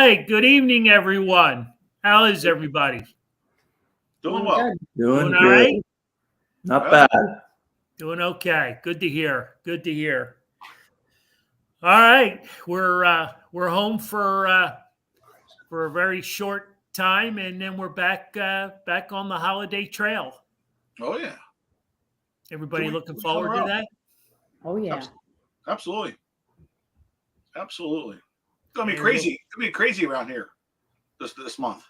right. Good evening, everyone. How is everybody? Doing well. Good. Doing Doing all right? good. Not Well, bad. Doing okay. Good to hear. Good to hear. All right. We're home for a very short time, and then we're back on the holiday trail. Oh yeah, Everybody 2 weeks looking in a forward to row. that? Oh yeah. Absolutely. It's gonna be Yeah, crazy. It's gonna be crazy around here this month.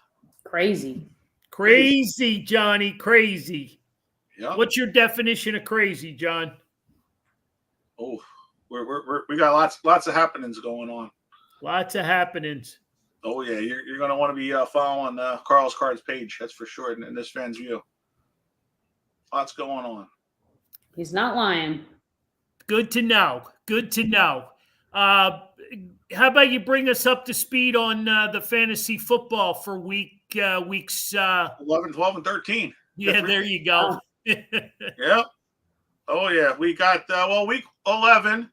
Crazy. Crazy, Johnny. Crazy. Yeah. What's your definition of crazy, John? Oh, we got lots of happenings going on. Lots of happenings. Oh yeah, you're gonna want to be following Carl's Cards page. That's for sure. In this fan's view, lots going on. He's not lying. Good to know. Good to know. How about you bring us up to speed on the fantasy football for weeks? 11, 12, and 13. Yeah, there you go. Yep. Oh yeah, we got week 11.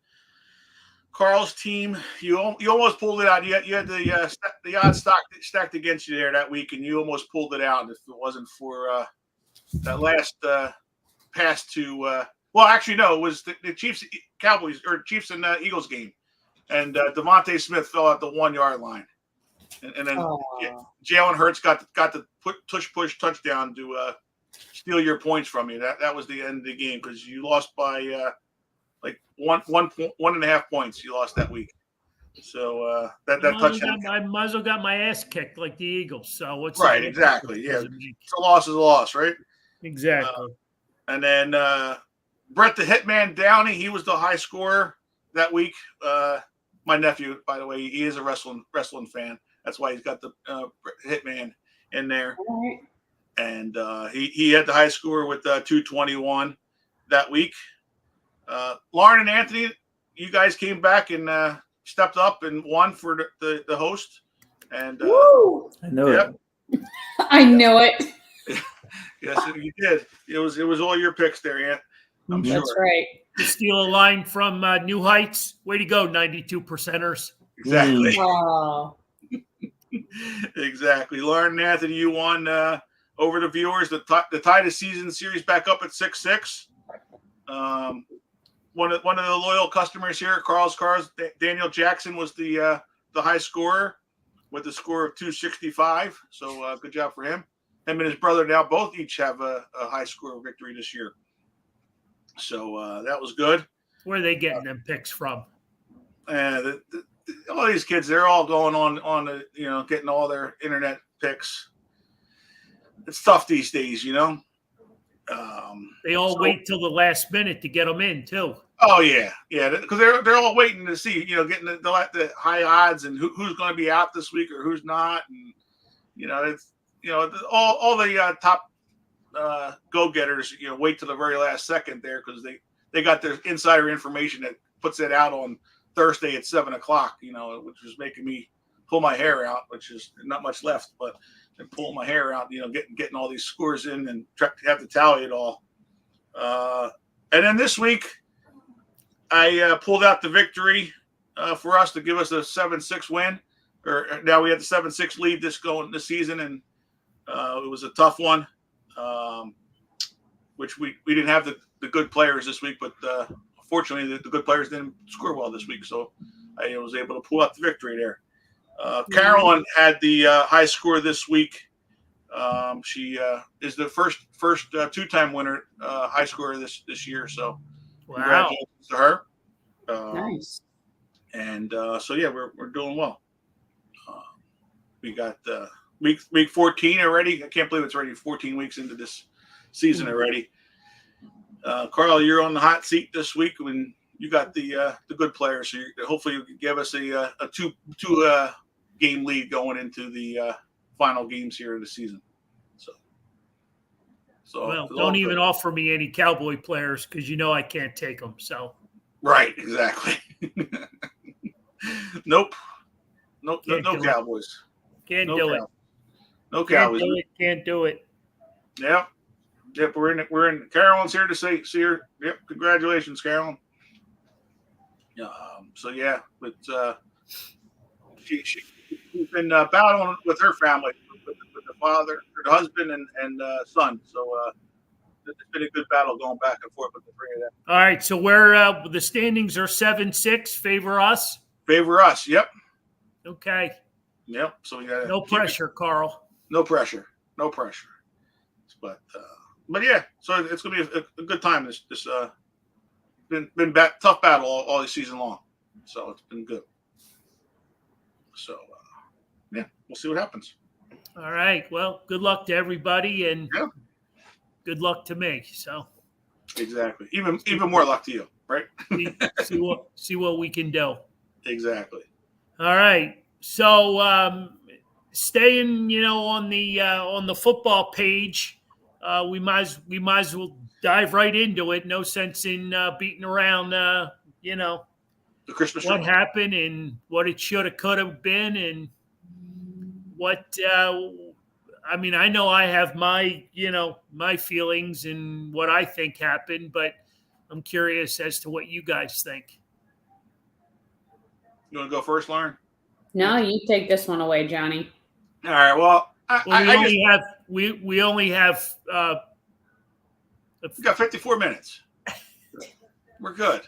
Carl's team, you almost pulled it out. You had the odds stacked against you there that week, and you almost pulled it out. If it wasn't for that last pass to, well, actually no, it was the Chiefs, Cowboys, or Chiefs and Eagles game, and Devontae Smith fell at the 1 yard line, and then Jalen Hurts got the push touchdown to steal your points from you. That was the end of the game because you lost by like 1.5 points. You lost that week. So that touchdown. I might as well got my ass kicked like the Eagles. So what's right? Exactly. Yeah, it's a loss is a loss, right? Exactly. And then Brett the Hitman Downey, he was the high scorer that week. My nephew, by the way, he is a wrestling fan. That's why he's got the Hitman in there. Right. And he had the high score with 221 that week. Lauren and Anthony, you guys came back and stepped up and won for the host. And Woo! I know it. I knew it. yes, you did. It was all your picks there, Ant. I'm sure. That's right. To steal a line from New Heights. Way to go, 92 percenters. Exactly. Oh. Exactly. Lauren and Anthony, you won over the viewers. The tie the season series back up at 6-6. One of the loyal customers here at Carl's Cars, Daniel Jackson, was the high scorer with a score of 265. So good job for him. Him and his brother now both each have a high score victory this year. So that was good. Where are they getting them picks from? All these kids, they're all going on the, getting all their internet picks. It's tough these days, They all wait till the last minute to get them in too. Oh yeah, because they're all waiting to see, getting the high odds and who's going to be out this week or who's not, and it's all the top go-getters, wait till the very last second there because they got their insider information that puts it out on Thursday at 7:00, which was making me pull my hair out, which is not much left, but and pulling my hair out, getting all these scores in and have to tally it all. And then this week, I pulled out the victory for us to give us a 7-6 win. Or now we had the 7-6 lead this season, and it was a tough one, which we didn't have the good players this week, but fortunately the good players didn't score well this week, so I was able to pull out the victory there. Carolyn had the high score this week. She is the first two-time winner, high scorer this year. So, congratulations to her. Nice. And so yeah, we're doing well. We got week 14 already. I can't believe it's already 14 weeks into this season already. Carl, you're on the hot seat this week when you got the good players. So hopefully you can give us a two game lead going into the final games here of the season. So well, don't even offer me any Cowboy players because I can't take them. So right, exactly. Nope. No Cowboys. Can't do it. No Cowboys. Can't do it. Yep. We're in. Carolyn's here to see her. Yep. Congratulations, Carolyn. So yeah, but who's been battling with her family, with the father, or the husband, and son. So it's been a good battle going back and forth with the three of them. All right, so where the standings are 7-6, favor us. Favor us. Yep. Okay. Yep. So we got no pressure, Carl. No pressure. No pressure. But yeah, so it's gonna be a good time. This been tough battle all season long, so it's been good. So yeah, we'll see what happens. All right. Well, good luck to everybody, and yeah. Good luck to me. So exactly, even more luck to you, right? see what we can do. Exactly. All right. So staying, on the football page, we might as well dive right into it. No sense in beating around, the Christmas what tree. happened and what it should have, could have been, and what. I know I have my, my feelings and what I think happened, but I'm curious as to what you guys think. You want to go first, Lauren? No, you take this one away, Johnny. All right. Well, we only have. We got 54 minutes. We're good.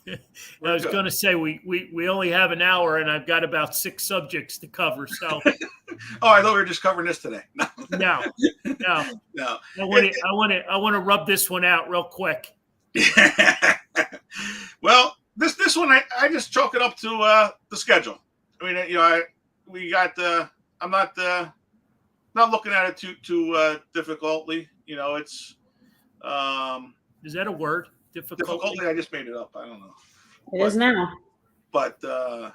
I was going to say we only have an hour, and I've got about 6 subjects to cover. So. Oh, I thought we were just covering this today. No. I want to rub this one out real quick. Well, this one I just chalk it up to the schedule. I mean, we got I'm not looking at it too difficultly. It's is that a word? Difficulty? I just made it up. I don't know. It is now. But the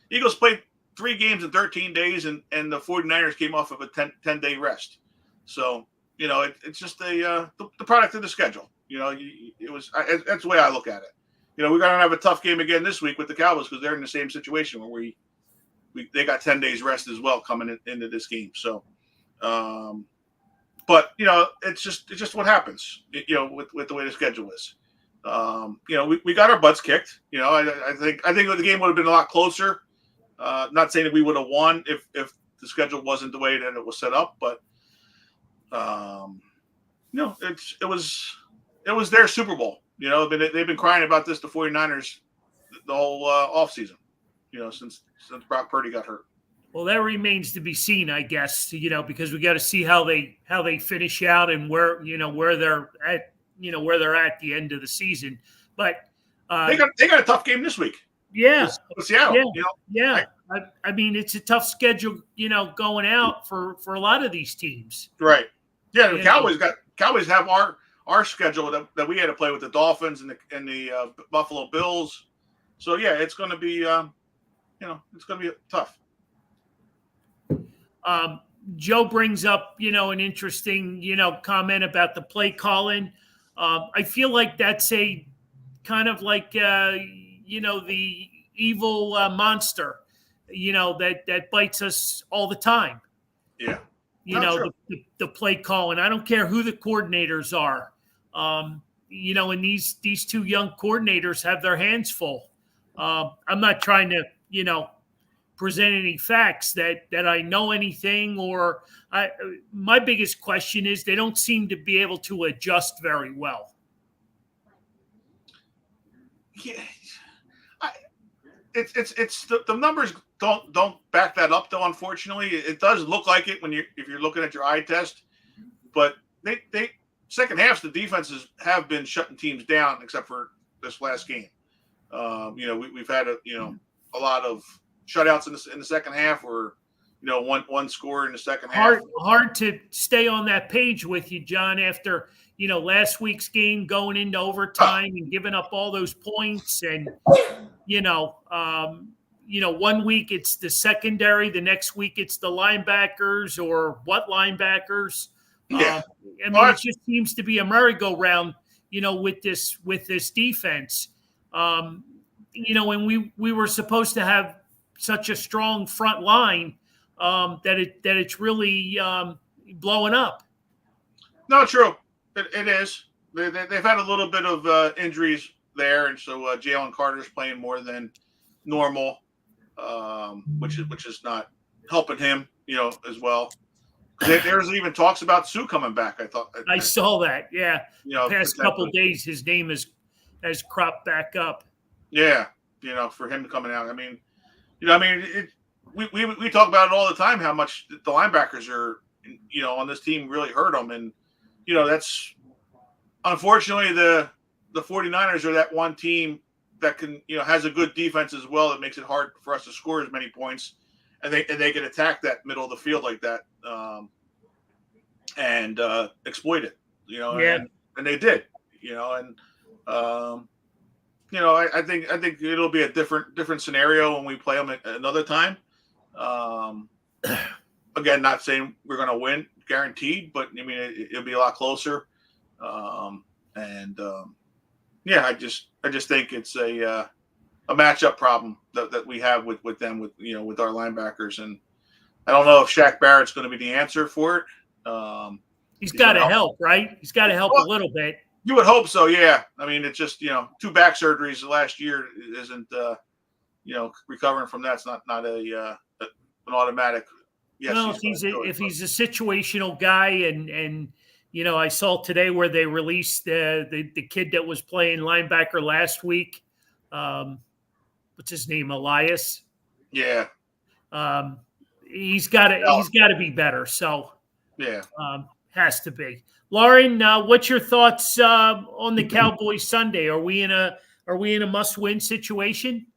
Eagles played 3 games in 13 days, and the 49ers came off of a 10-day rest. So, it's just the product of the schedule. That's the way I look at it. We're going to have a tough game again this week with the Cowboys because they're in the same situation where they got 10 days rest as well coming into this game. So, but it's just what happens. With the way the schedule is. We got our butts kicked. I think the game would have been a lot closer. Not saying that we would have won if the schedule wasn't the way that it was set up, but it was their Super Bowl. They've been crying about this, the 49ers, the whole offseason, since Brock Purdy got hurt. Well, that remains to be seen, I guess, because we got to see how they finish out and where they're at, where they're at the end of the season. But they got a tough game this week. Yeah. With Seattle. Yeah. I mean, it's a tough schedule, going out for a lot of these teams. Right. Yeah. The Cowboys have our schedule that we had to play with the Dolphins and the Buffalo Bills. So yeah, it's going to be, it's going to be tough. Joe brings up, an interesting, comment about the play calling. I feel like that's a kind of like, the evil monster, that bites us all the time. Yeah. The play calling. I don't care who the coordinators are. And these 2 young coordinators have their hands full. I'm not trying to, present any facts that I know anything, or my biggest question is they don't seem to be able to adjust very well. Yeah, it's the numbers don't back that up though. Unfortunately, it does look like it if you're looking at your eye test, but they second halves the defenses have been shutting teams down except for this last game. We've had a lot of shutouts in the second half, or one score in the second half. Hard to stay on that page with you, John, after last week's game going into overtime and giving up all those points, and 1 week it's the secondary, the next week it's the linebackers, or what linebackers. Yeah. It just seems to be a merry-go-round, with this defense. And we were supposed to have such a strong front line that it's really blowing up. No, true. It is. They've had a little bit of injuries there, and so Jalen Carter's playing more than normal, which is not helping him, as well. There's even talks about Sue coming back. I saw that. Yeah, past couple potentially. days, his name has cropped back up. Yeah, for him coming out. I mean, we talk about it all the time how much the linebackers are, on this team really hurt them, and that's unfortunately the 49ers are that one team that can has a good defense as well that makes it hard for us to score as many points, and they can attack that middle of the field like that and exploit it, and they did, and I think it'll be a different scenario when we play them another time. Again, not saying we're going to win guaranteed, but I mean it'll be a lot closer. I just think it's a matchup problem that we have with them with our linebackers, and I don't know if Shaq Barrett's going to be the answer for it. He's got to help, right? He's got to help a little bit. You would hope so, yeah. I mean, it's just 2 back surgeries last year isn't recovering from that's not an automatic. Yes, well, if he's a situational guy, and I saw today where they released the kid that was playing linebacker last week. What's his name? Elias. Yeah. He's got to be better. So yeah, has to be. Lauren, what's your thoughts on the Cowboys Sunday? Are we in a must-win situation?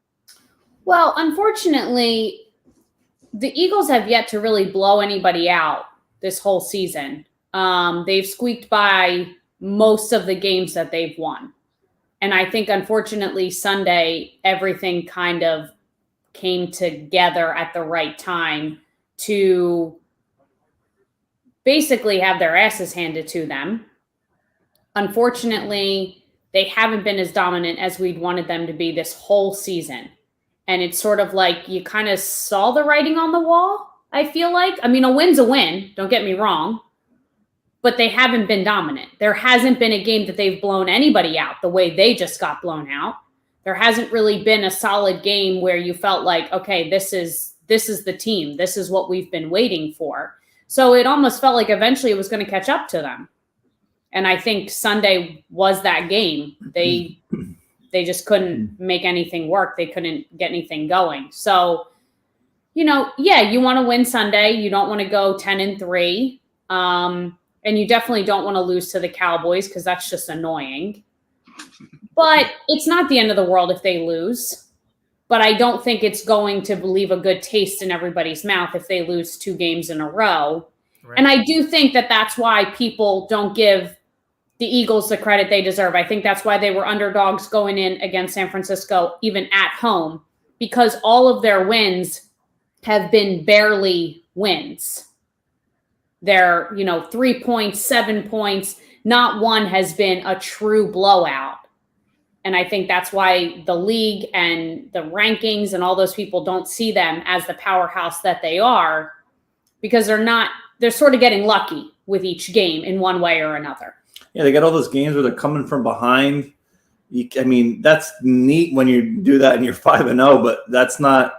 Well, unfortunately, the Eagles have yet to really blow anybody out this whole season. They've squeaked by most of the games that they've won. And I think, unfortunately, Sunday, everything kind of came together at the right time to basically have their asses handed to them. Unfortunately, they haven't been as dominant as we'd wanted them to be this whole season. And it's sort of like you kind of saw the writing on the wall, I feel like. I mean, a win's a win, don't get me wrong. But they haven't been dominant. There hasn't been a game that they've blown anybody out the way they just got blown out. There hasn't really been a solid game where you felt like, okay, this is the team. This is what we've been waiting for. So it almost felt like eventually it was going to catch up to them. And I think Sunday was that game. They just couldn't make anything work. They couldn't get anything going. So, you want to win Sunday. You don't want to go 10-3. And you definitely don't want to lose to the Cowboys because that's just annoying. But it's not the end of the world if they lose. But I don't think it's going to leave a good taste in everybody's mouth if they lose 2 games in a row. Right. And I do think that that's why people don't give the Eagles the credit they deserve. I think that's why they were underdogs going in against San Francisco, even at home, because all of their wins have been barely wins. They're, 3 points, 7 points. Not one has been a true blowout. And I think that's why the league and the rankings and all those people don't see them as the powerhouse that they are, because they're sort of getting lucky with each game in one way or another. Yeah, they got all those games where they're coming from behind. That's neat when you do that and you're 5-0, but that's not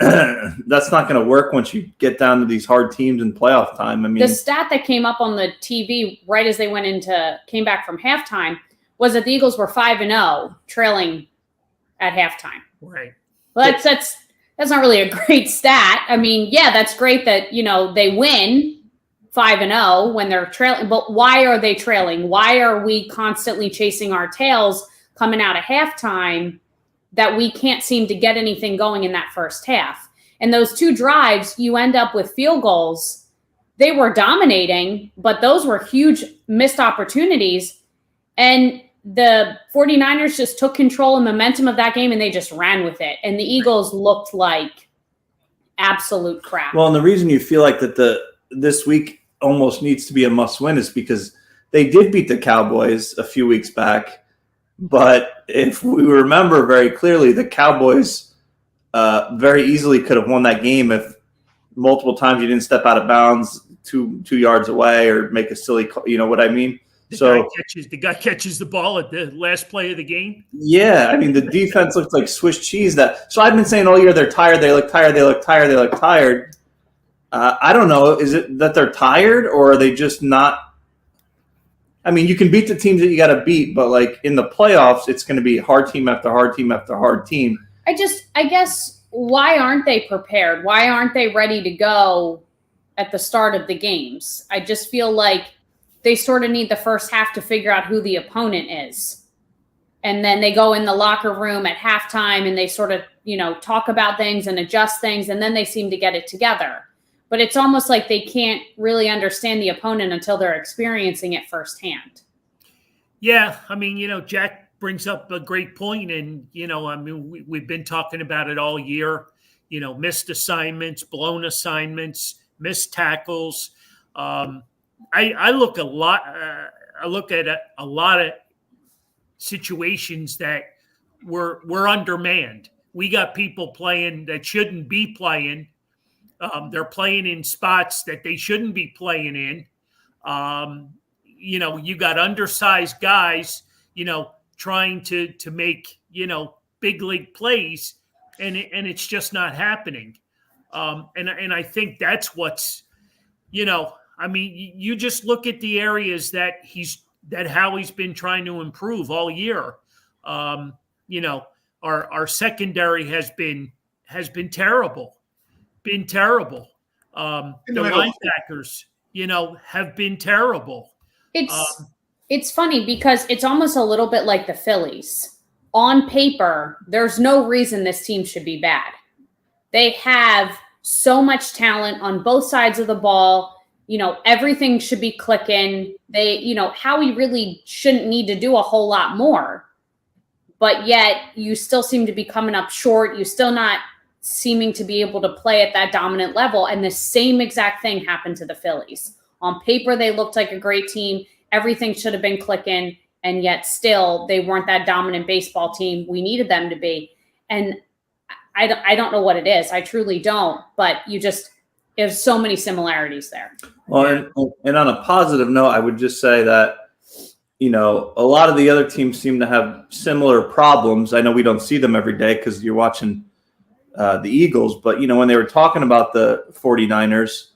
going to work once you get down to these hard teams in playoff time. The stat that came up on the TV right as they came back from halftime was that the Eagles were 5-0, trailing at halftime. Right. Well, that's not really a great stat. I mean, yeah, that's great that they win 5-0 when they're trailing. But why are they trailing? Why are we constantly chasing our tails coming out of halftime that we can't seem to get anything going in that first half? And those 2 drives, you end up with field goals. They were dominating, but those were huge missed opportunities. And the 49ers just took control and momentum of that game, and they just ran with it. And the Eagles looked like absolute crap. Well, and the reason you feel like that this week almost needs to be a must-win is because they did beat the Cowboys a few weeks back. But if we remember very clearly, the Cowboys very easily could have won that game if multiple times you didn't step out of bounds 2 yards away or make a silly, you know what I mean? The guy catches the ball at the last play of the game. Yeah, I mean the defense looks like Swiss cheese. So I've been saying all year they're tired. They look tired. They look tired. They look tired. I don't know. Is it that they're tired, or are they just not? I mean, you can beat the teams that you got to beat, but like in the playoffs, it's going to be hard team after hard team after hard team. I guess, why aren't they prepared? Why aren't they ready to go at the start of the games? I just feel like they sort of need the first half to figure out who the opponent is. And then they go in the locker room at halftime and they sort of, talk about things and adjust things, and then they seem to get it together. But it's almost like they can't really understand the opponent until they're experiencing it firsthand. Yeah, I mean, Jack brings up a great point, and we've been talking about it all year. Missed assignments, blown assignments, missed tackles. I look at a lot of situations that we're undermanned. We got people playing that shouldn't be playing. They're playing in spots that they shouldn't be playing in. You got undersized guys, trying to make, big league plays, and it's just not happening. And I think that's what's, you just look at the areas that Howie's been trying to improve all year. Our secondary has been terrible. The linebackers, have been terrible. It's funny because it's almost a little bit like the Phillies. On paper, there's no reason this team should be bad. They have so much talent on both sides of the ball. Everything should be clicking. Howie really shouldn't need to do a whole lot more. But yet you still seem to be coming up short. You still not seeming to be able to play at that dominant level. And the same exact thing happened to the Phillies. On paper, they looked like a great team. Everything should have been clicking. And yet still, they weren't that dominant baseball team we needed them to be. And I don't know what it is. I truly don't. But there's so many similarities there. Well, and on a positive note, I would just say that, a lot of the other teams seem to have similar problems. I know we don't see them every day because you're watching the Eagles, but, when they were talking about the 49ers,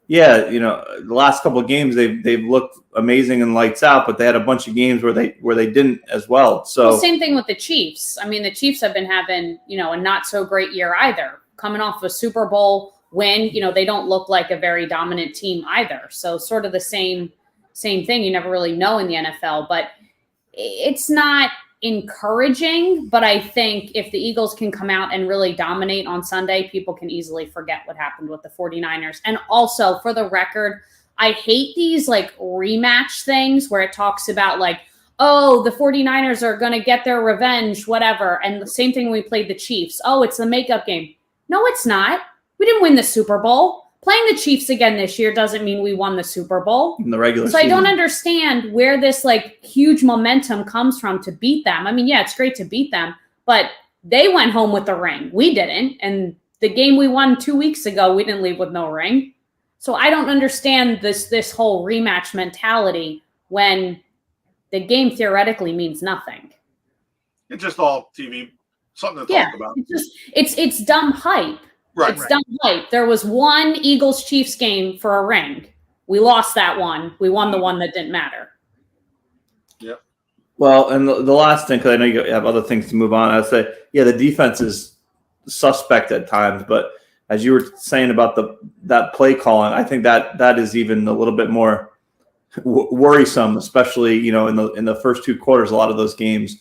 the last couple of games, they've looked amazing and lights out, but they had a bunch of games where they didn't as well. So same thing with the Chiefs. I mean, the Chiefs have been having, a not so great year either. Coming off a Super Bowl win, they don't look like a very dominant team either. So sort of the same thing. You never really know in the NFL, but it's not encouraging. But I think if the Eagles can come out and really dominate on Sunday, people can easily forget what happened with the 49ers. And also, for the record, I hate these rematch things where it talks about the 49ers are going to get their revenge, whatever. And the same thing when we played the Chiefs. Oh, it's a makeup game. No, it's not. We didn't win the Super Bowl. Playing the Chiefs again this year doesn't mean we won the Super Bowl. In the regular season. I don't understand where this huge momentum comes from to beat them. I mean, yeah, it's great to beat them, but they went home with the ring. We didn't. And the game we won 2 weeks ago, we didn't leave with no ring. So I don't understand this whole rematch mentality when the game theoretically means nothing. It's just all TV, something to talk about. It's dumb hype. Right. It's dumb hype. There was one Eagles-Chiefs game for a ring. We lost that one. We won the one that didn't matter. Yep. Well, and the last thing, because I know you have other things to move on, I would say, the defense is suspect at times, but as you were saying about that play calling, I think that is even a little bit more worrisome, especially in the first two quarters. A lot of those games,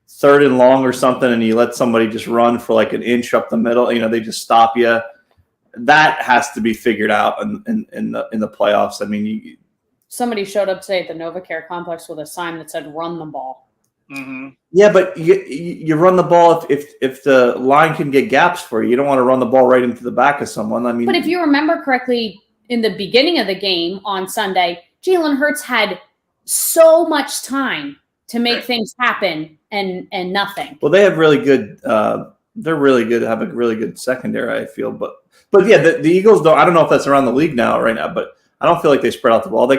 3rd and long or something, and you let somebody just run for an inch up the middle. They just stop you. That has to be figured out in the playoffs. I mean, somebody showed up today at the NovaCare complex with a sign that said "Run the ball." Mm-hmm. Yeah, but you run the ball if the line can get gaps for you. You don't want to run the ball right into the back of someone. I mean, but if you remember correctly, in the beginning of the game on Sunday, Jalen Hurts had so much time to make things happen and nothing. Well, they have really good. They're really good. Have a really good secondary, I feel. But yeah, the Eagles don't. I don't know if that's around the league right now, but I don't feel like they spread out the ball. They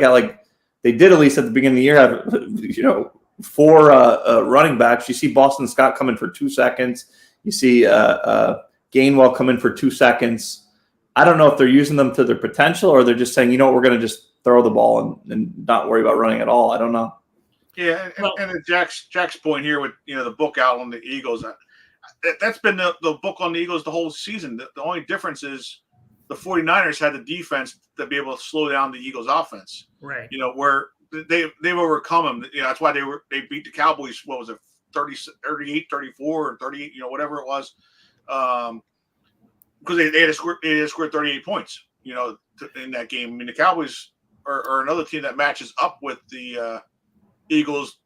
they did at least at the beginning of the year have 4 running backs. You see Boston Scott come in for 2 seconds. You see Gainwell come in for 2 seconds. I don't know if they're using them to their potential or they're just saying, we're going to just throw the ball and not worry about running at all. I don't know. Yeah, and Jack's point here with the book out on the Eagles, that's been the book on the Eagles the whole season. The only difference is the 49ers had the defense to be able to slow down the Eagles' offense. Right. Where they've overcome them. That's why they beat the Cowboys. What was it, 38, 34, or 38? Whatever it was. Because they had scored 38 points. In that game. I mean, the Cowboys are another team that matches up with the Eagles,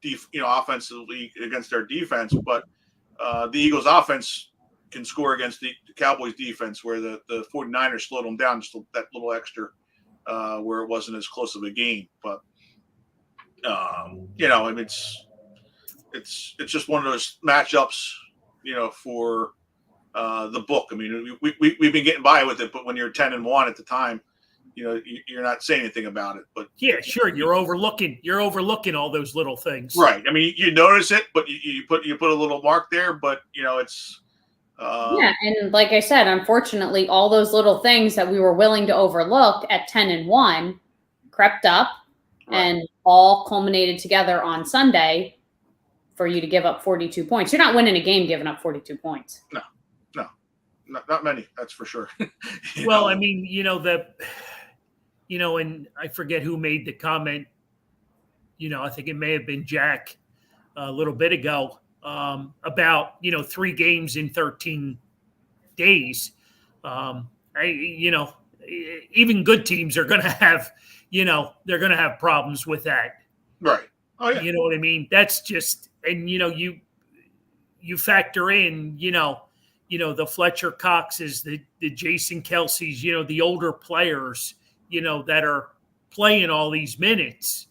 offensively against their defense, but the Eagles' offense can score against the Cowboys' defense, where the 49ers slowed them down just that little extra, where it wasn't as close of a game. But I mean, it's just one of those matchups, for the book. I mean, we've been getting by with it, but when you're 10-1 at the time, you're not saying anything about it. But yeah, sure, you're overlooking all those little things, right? I mean, you notice it, but you put a little mark there, but it's yeah. And like I said, unfortunately, all those little things that we were willing to overlook at 10-1 crept up, right, and all culminated together on Sunday for you to give up 42 points. You're not winning a game giving up 42 points. No, not many. That's for sure. Well, I mean, and I forget who made the comment, I think it may have been Jack a little bit ago, about, 3 games in 13 days. Even good teams are going to have, they're going to have problems with that. Right. Oh, yeah. You know what I mean? That's just, and, you factor in, the Fletcher Coxes, the Jason Kelce's, the older players, that are playing all these minutes,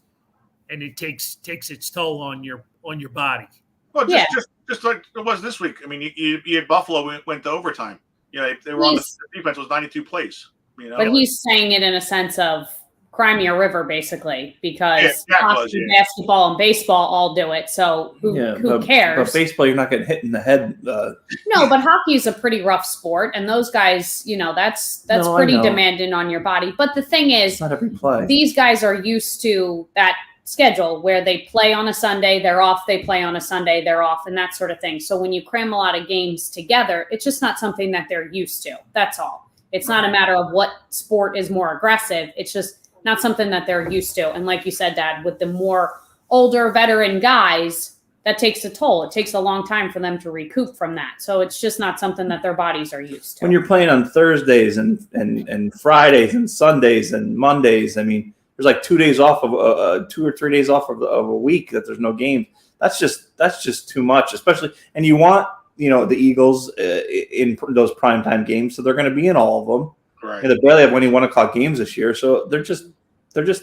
and it takes its toll on your body. Well, just like it was this week. I mean, you had Buffalo went to overtime. They were on the defense was 92 plays. But he's saying it in a sense of Crimea River, basically, because hockey, basketball, and baseball all do it. So who cares? But baseball, you're not getting hit in the head. No, but hockey is a pretty rough sport, and those guys, that's pretty demanding on your body. But the thing is, it's not every play. These guys are used to that schedule where they play on a Sunday, they're off, they play on a Sunday, they're off, and that sort of thing. So when you cram a lot of games together, it's just not something that they're used to. That's all. It's not a matter of what sport is more aggressive. It's just not something that they're used to. And like you said, Dad, with the more older veteran guys, that takes a toll. It takes a long time for them to recoup from that. So it's just not something that their bodies are used to. When you're playing on Thursdays and Fridays and Sundays and Mondays, I mean, there's like 2 days off of 2 or 3 days off of a week that there's no game. That's just too much, especially. And you want, the Eagles in those primetime games, so they're going to be in all of them. Right. They barely have any 1 o'clock games this year, so they're just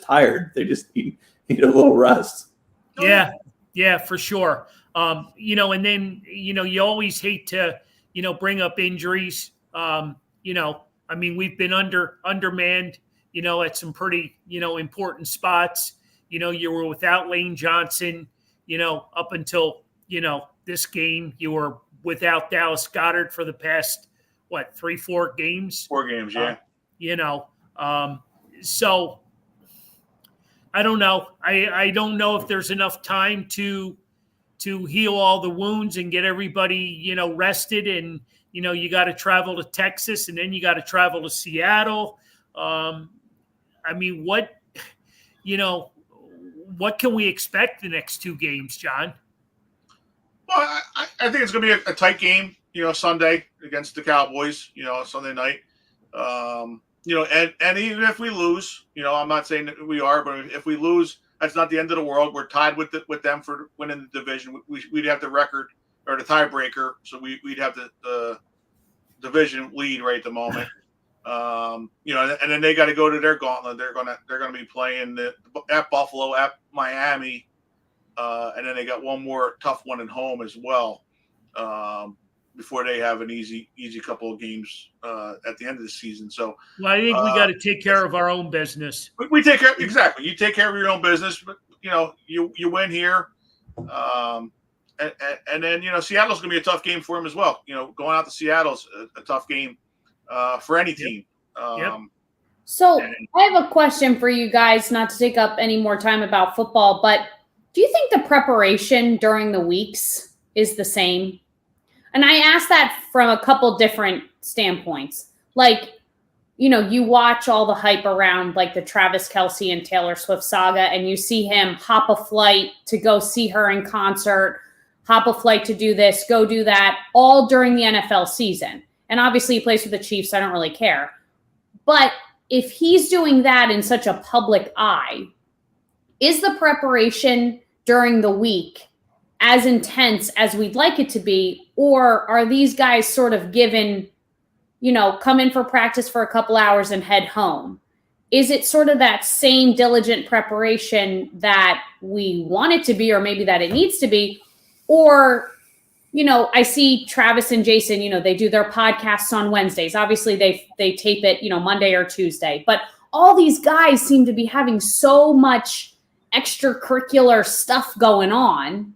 tired. They just need a little rest. Yeah, for sure. And then you always hate to bring up injuries. I mean, we've been undermanned, at some pretty important spots. You were without Lane Johnson, up until this game. You were without Dallas Goedert for the past 3-4 games. 4 games, yeah. So I don't know. I don't know if there's enough time to heal all the wounds and get everybody, rested. And, you got to travel to Texas, and then you got to travel to Seattle. I mean, what can we expect the next 2 games, John? Well, I think it's going to be a tight game, Sunday against the Cowboys, Sunday night. And even if we lose, I'm not saying that we are, but if we lose, that's not the end of the world. We're tied with them for winning the division. We'd have the record or the tiebreaker, so we'd have the division lead right at the moment. And then they got to go to their gauntlet. They're gonna be playing at Buffalo, at Miami, and then they got one more tough one at home as well. before they have an easy couple of games at the end of the season. So, well, I think we got to take care of our own business. we take care, exactly. You take care of your own business, but you win here, and then Seattle's going to be a tough game for them as well. Going out to Seattle's a tough game for any team. Yep. So I have a question for you guys, not to take up any more time about football, but do you think the preparation during the weeks is the same? And I ask that from a couple different standpoints. Like, you watch all the hype around like the Travis Kelce and Taylor Swift saga, and you see him hop a flight to go see her in concert, hop a flight to do this, go do that, all during the NFL season. And obviously he plays for the Chiefs, so I don't really care. But if he's doing that in such a public eye, is the preparation during the week as intense as we'd like it to be? Or are these guys sort of given, come in for practice for a couple hours and head home? Is it sort of that same diligent preparation that we want it to be, or maybe that it needs to be? Or, I see Travis and Jason, they do their podcasts on Wednesdays. Obviously they tape it, Monday or Tuesday, but all these guys seem to be having so much extracurricular stuff going on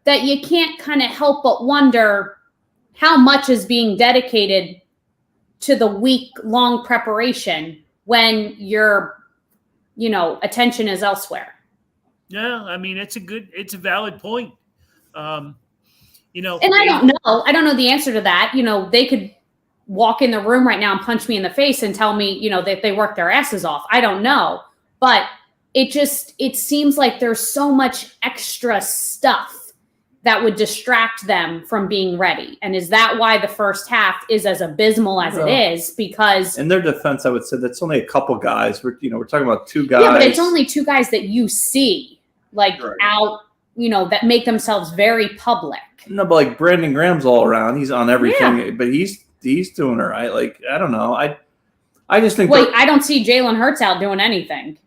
that you can't kind of help but wonder how much is being dedicated to the week-long preparation when your, attention is elsewhere. Yeah, I mean, it's a valid point. And I don't know the answer to that. They could walk in the room right now and punch me in the face and tell me, that they worked their asses off. I don't know. But it seems like there's so much extra stuff that would distract them from being ready. And is that why the first half is as abysmal as it is? Because in their defense, I would say that's only a couple guys. We're talking about two guys. Yeah, but it's only two guys that you see out, that make themselves very public. No, but like Brandon Graham's all around. He's on everything, but he's doing all right. Like, I don't know. I just think. Wait, I don't see Jalen Hurts out doing anything.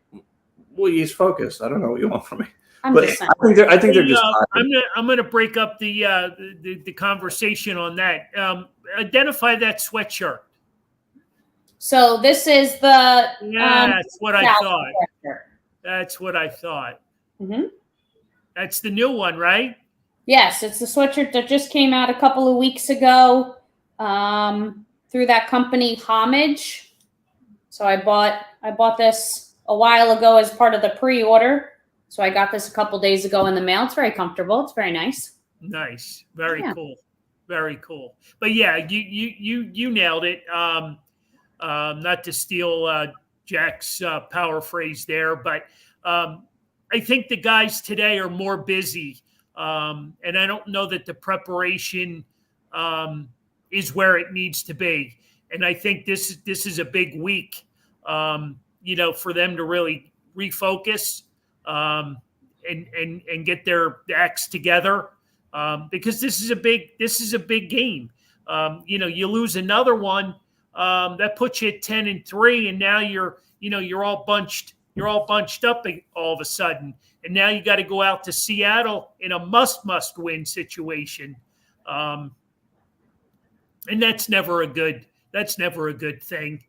Well, he's focused. I don't know what you want from me. I think they're just. I'm gonna break up the conversation on that. Identify that sweatshirt. So this is the. That's what I thought. Sweatshirt. That's what I thought. Mm-hmm. That's the new one, right? Yes, it's the sweatshirt that just came out a couple of weeks ago through that company Homage. So I bought this a while ago as part of the pre-order. So I got this a couple days ago in the mail. It's very comfortable. It's very nice. Nice. Very cool. Very cool. But yeah, you nailed it. Not to steal Jack's power phrase there, but I think the guys today are more busy. And I don't know that the preparation is where it needs to be. And I think this is a big week, for them to really refocus and get their acts together, because this is a big game. You lose another one, that puts you at 10-3, and now you're all bunched up all of a sudden. And now you got to go out to Seattle in a must win situation. And that's never a good thing.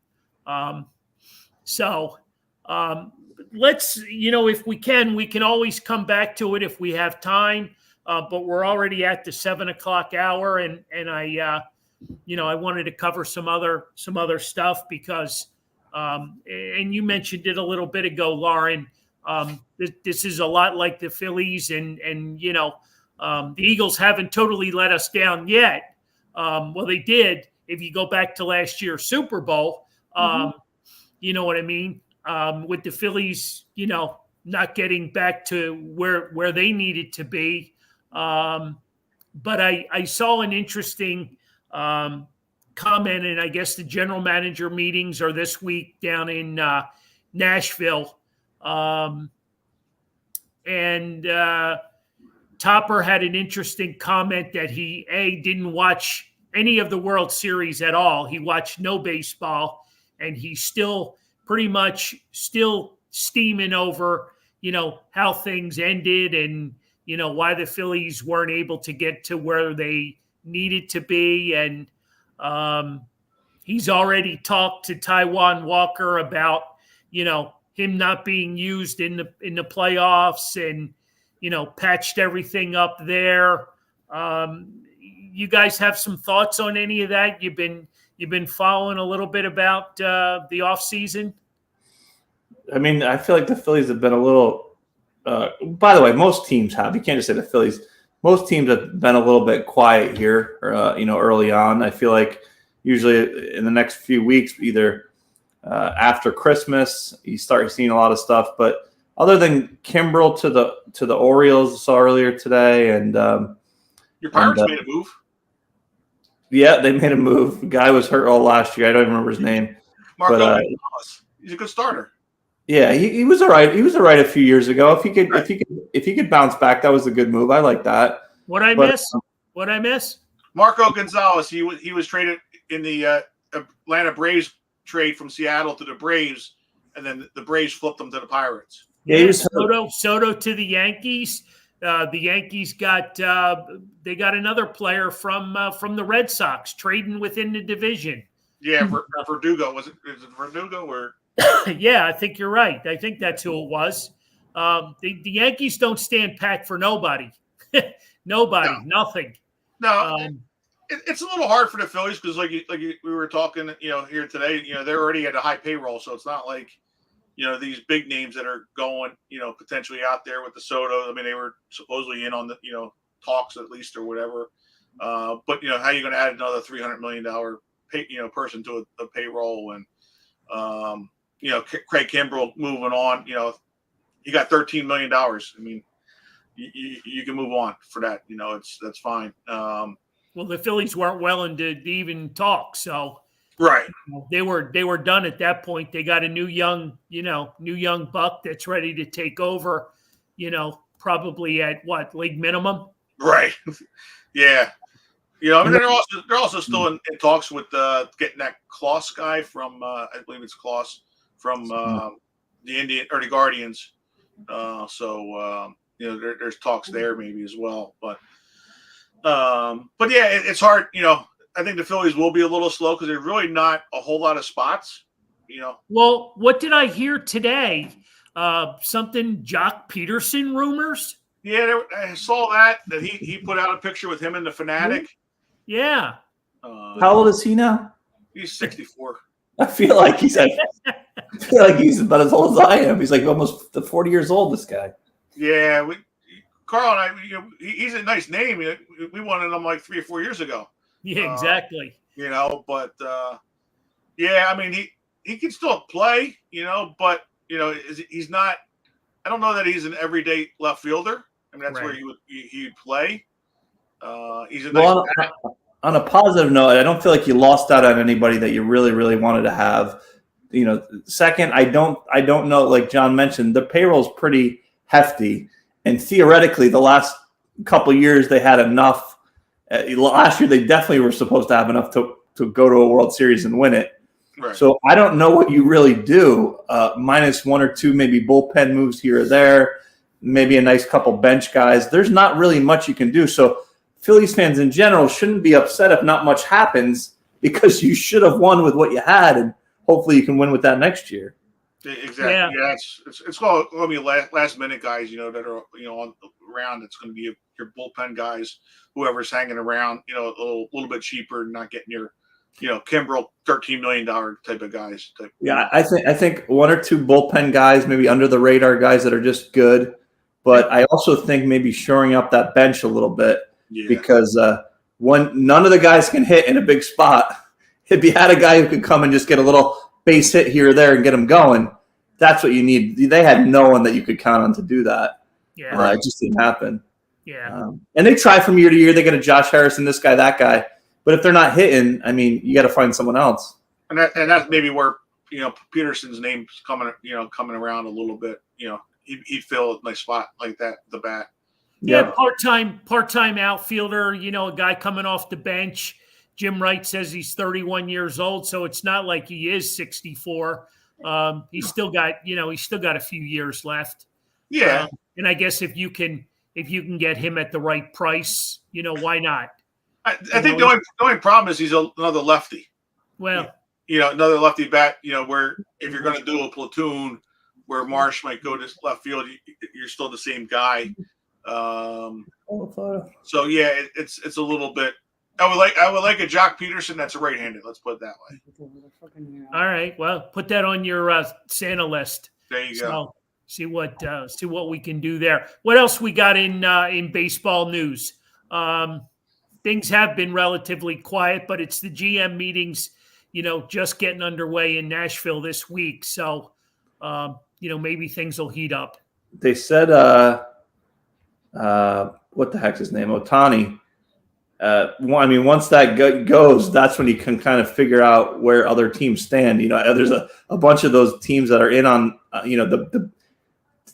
Let's, if we can always come back to it if we have time. But we're already at the 7:00 hour, and I wanted to cover some other stuff because, and you mentioned it a little bit ago, Lauren. This is a lot like the Phillies, and the Eagles haven't totally let us down yet. Well, they did. If you go back to last year's Super Bowl, you know what I mean? With the Phillies, not getting back to where they needed to be. But I saw an interesting comment, and I guess the general manager meetings are this week down in Nashville. And Topper had an interesting comment that he didn't watch any of the World Series at all. He watched no baseball, and he's still pretty much steaming over, how things ended and, why the Phillies weren't able to get to where they needed to be. And he's already talked to Taiwan Walker about, him not being used in the playoffs, and, patched everything up there. You guys have some thoughts on any of that? You've been following a little bit about the off season. I mean, I feel like the Phillies have been a little. By the way, most teams have. You can't just say the Phillies. Most teams have been a little bit quiet here, early on. I feel like usually in the next few weeks, either after Christmas, you start seeing a lot of stuff. But other than Kimbrel to the Orioles, saw earlier today, and your Pirates made a move. Yeah, they made a move. The guy was hurt all last year. I don't even remember his name. Marco Gonzalez. He's a good starter. Yeah, he was all right. He was all right a few years ago. If he could bounce back, that was a good move. I like that. What'd I miss? Marco Gonzalez. He was traded in the Atlanta Braves trade from Seattle to the Braves, and then the Braves flipped him to the Pirates. Yeah, he was Soto to the Yankees. The Yankees got another player from the Red Sox, trading within the division. Yeah, Verdugo. Is it Verdugo or? Yeah, I think you're right. I think that's who it was. The Yankees don't stand pat for nobody. Nothing. No, it's a little hard for the Phillies because, like we were talking, here today, they're already at a high payroll, so it's not like, these big names that are going, potentially out there with the Soto. I mean, they were supposedly in on the, talks at least or whatever. But how are you going to add another $300 million person to a payroll? And Craig Kimbrel moving on. He got $13 million. I mean, you can move on for that. That's fine. Well, the Phillies weren't willing to even talk, so right. They were done at that point. They got a new young buck that's ready to take over. Probably at league minimum. Right. Yeah. I mean, they're also still in talks with getting that Kloss guy from I believe it's Kloss from the Indian or the Guardians. There's talks there maybe as well, but yeah, it's hard. I think the Phillies will be a little slow because there's really not a whole lot of spots. Well, what did I hear today? Something Jock Peterson rumors. Yeah, I saw that he put out a picture with him and the Fanatic. Yeah. How old is he now? He's 64. I feel like he's about as old as I am. He's like almost 40 years old. This guy. Yeah, Carl and I. He's a nice name. We wanted him like 3 or 4 years ago. Yeah, exactly. But yeah, I mean he can still play. But he's not. I don't know that he's an everyday left fielder. I mean that's where he'd play. He's a nice guy. On a positive note, I don't feel like you lost out on anybody that you really, really wanted to have. Second, I don't know. Like John mentioned, the payroll's pretty hefty, and theoretically, the last couple of years they had enough. Last year, they definitely were supposed to have enough to go to a World Series and win it. Right. So I don't know what you really do. Minus one or two, maybe bullpen moves here or there, maybe a nice couple bench guys. There's not really much you can do. So Phillies fans in general shouldn't be upset if not much happens because you should have won with what you had, and hopefully you can win with that next year. Exactly. Yeah, it's going to be last minute guys, that are on around. It's going to be your bullpen guys, whoever's hanging around, a little bit cheaper, not getting your, Kimbrel $13 million type of guys. Yeah, I think one or two bullpen guys, maybe under the radar guys that are just good, but I also think maybe shoring up that bench a little bit. Yeah. Because when none of the guys can hit in a big spot, if you had a guy who could come and just get a little base hit here or there and get them going, that's what you need. They had no one that you could count on to do that. Yeah, it just didn't happen. Yeah, and they try from year to year. They get a Josh Harrison, this guy, that guy. But if they're not hitting, I mean, you got to find someone else. And that's maybe where Peterson's name's coming around a little bit. He'd fill a nice spot like that, the bat. Yeah, part-time outfielder, a guy coming off the bench. Jim Wright says he's 31 years old, so it's not like he is 64. He's still got a few years left. Yeah. And I guess if you can get him at the right price, why not? I think the only problem is he's another lefty. Well, another lefty bat. Where if you're going to do a platoon, where Marsh might go to left field, you're still the same guy. So yeah, it's a little bit. I would like a Jock Peterson that's a right-handed. Let's put it that way. all right. Well, put that on your Santa list. There you go. See what we can do there. What else we got in baseball news? Things have been relatively quiet, but it's the GM meetings, just getting underway in Nashville this week. So, maybe things will heat up. They said, what the heck's his name? Ohtani. Once that goes, that's when you can kind of figure out where other teams stand. There's a bunch of those teams that are in on,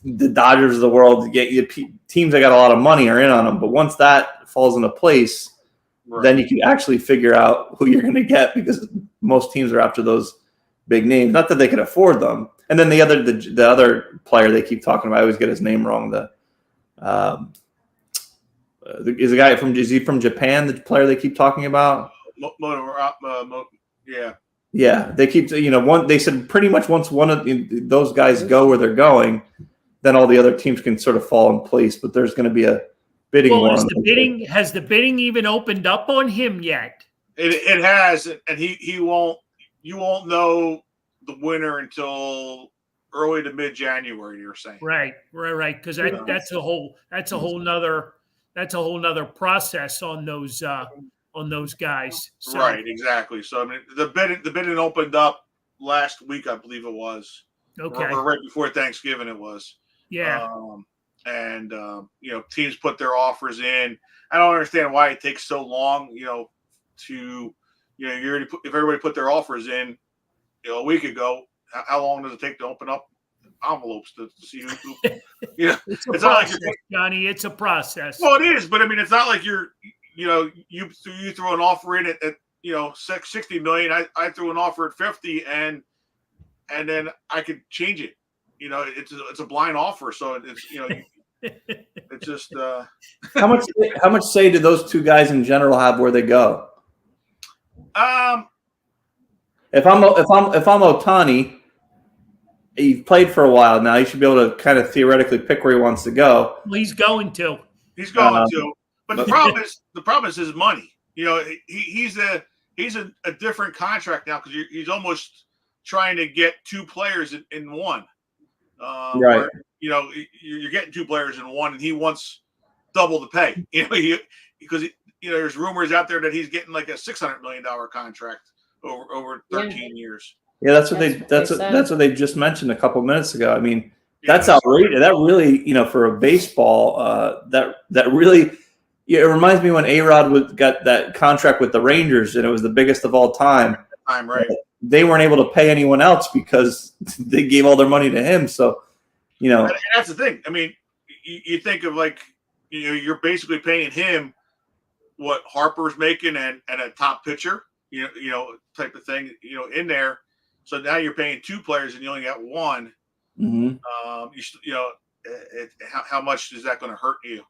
the Dodgers of the world. Teams that got a lot of money are in on them. But once that falls into place, right, then you can actually figure out who you're going to get, because most teams are after those big names. Not that they can afford them. And then the other player they keep talking about, I always get his name wrong. Is the guy is he from Japan? The player they keep talking about? Yeah. Yeah, they keep they said pretty much once one of those guys go where they're going, then all the other teams can sort of fall in place. But there's going to be a bidding war. Has the bidding even opened up on him yet? It has, and you won't know the winner until early to mid January. You're saying right? Because that's a whole nother process on those guys. So. Right, exactly. So the bidding opened up last week, I believe it was. Okay. Or right before Thanksgiving, it was. Yeah. Teams put their offers in. I don't understand why it takes so long. If everybody put their offers in, a week ago, how long does it take to open up envelopes to see who? It's a process, Johnny. It's a process. Well, it is, but it's not like you throw an offer in at $60 million. I threw an offer at 50, and then I could change it. It's a blind offer, so it's it's just. How much say do those two guys in general have where they go? If I'm Ohtani, he's played for a while now. He should be able to kind of theoretically pick where he wants to go. Well, he's going to. But the problem is his money. He's a different contract now, because he's almost trying to get two players in one. Right. You're getting two players in one, and he wants double the pay. Because there's rumors out there that he's getting like a $600 million contract over 13 years. Yeah, that's what they just mentioned a couple minutes ago. That's outrageous. That really, for a baseball, that really, it reminds me when A-Rod got that contract with the Rangers, and it was the biggest of all time. Right. They weren't able to pay anyone else because they gave all their money to him. So, And that's the thing. You think of you're basically paying him what Harper's making and a top pitcher, type of thing, in there. So now you're paying two players and you only got one. Mm-hmm. How much is that going to hurt you?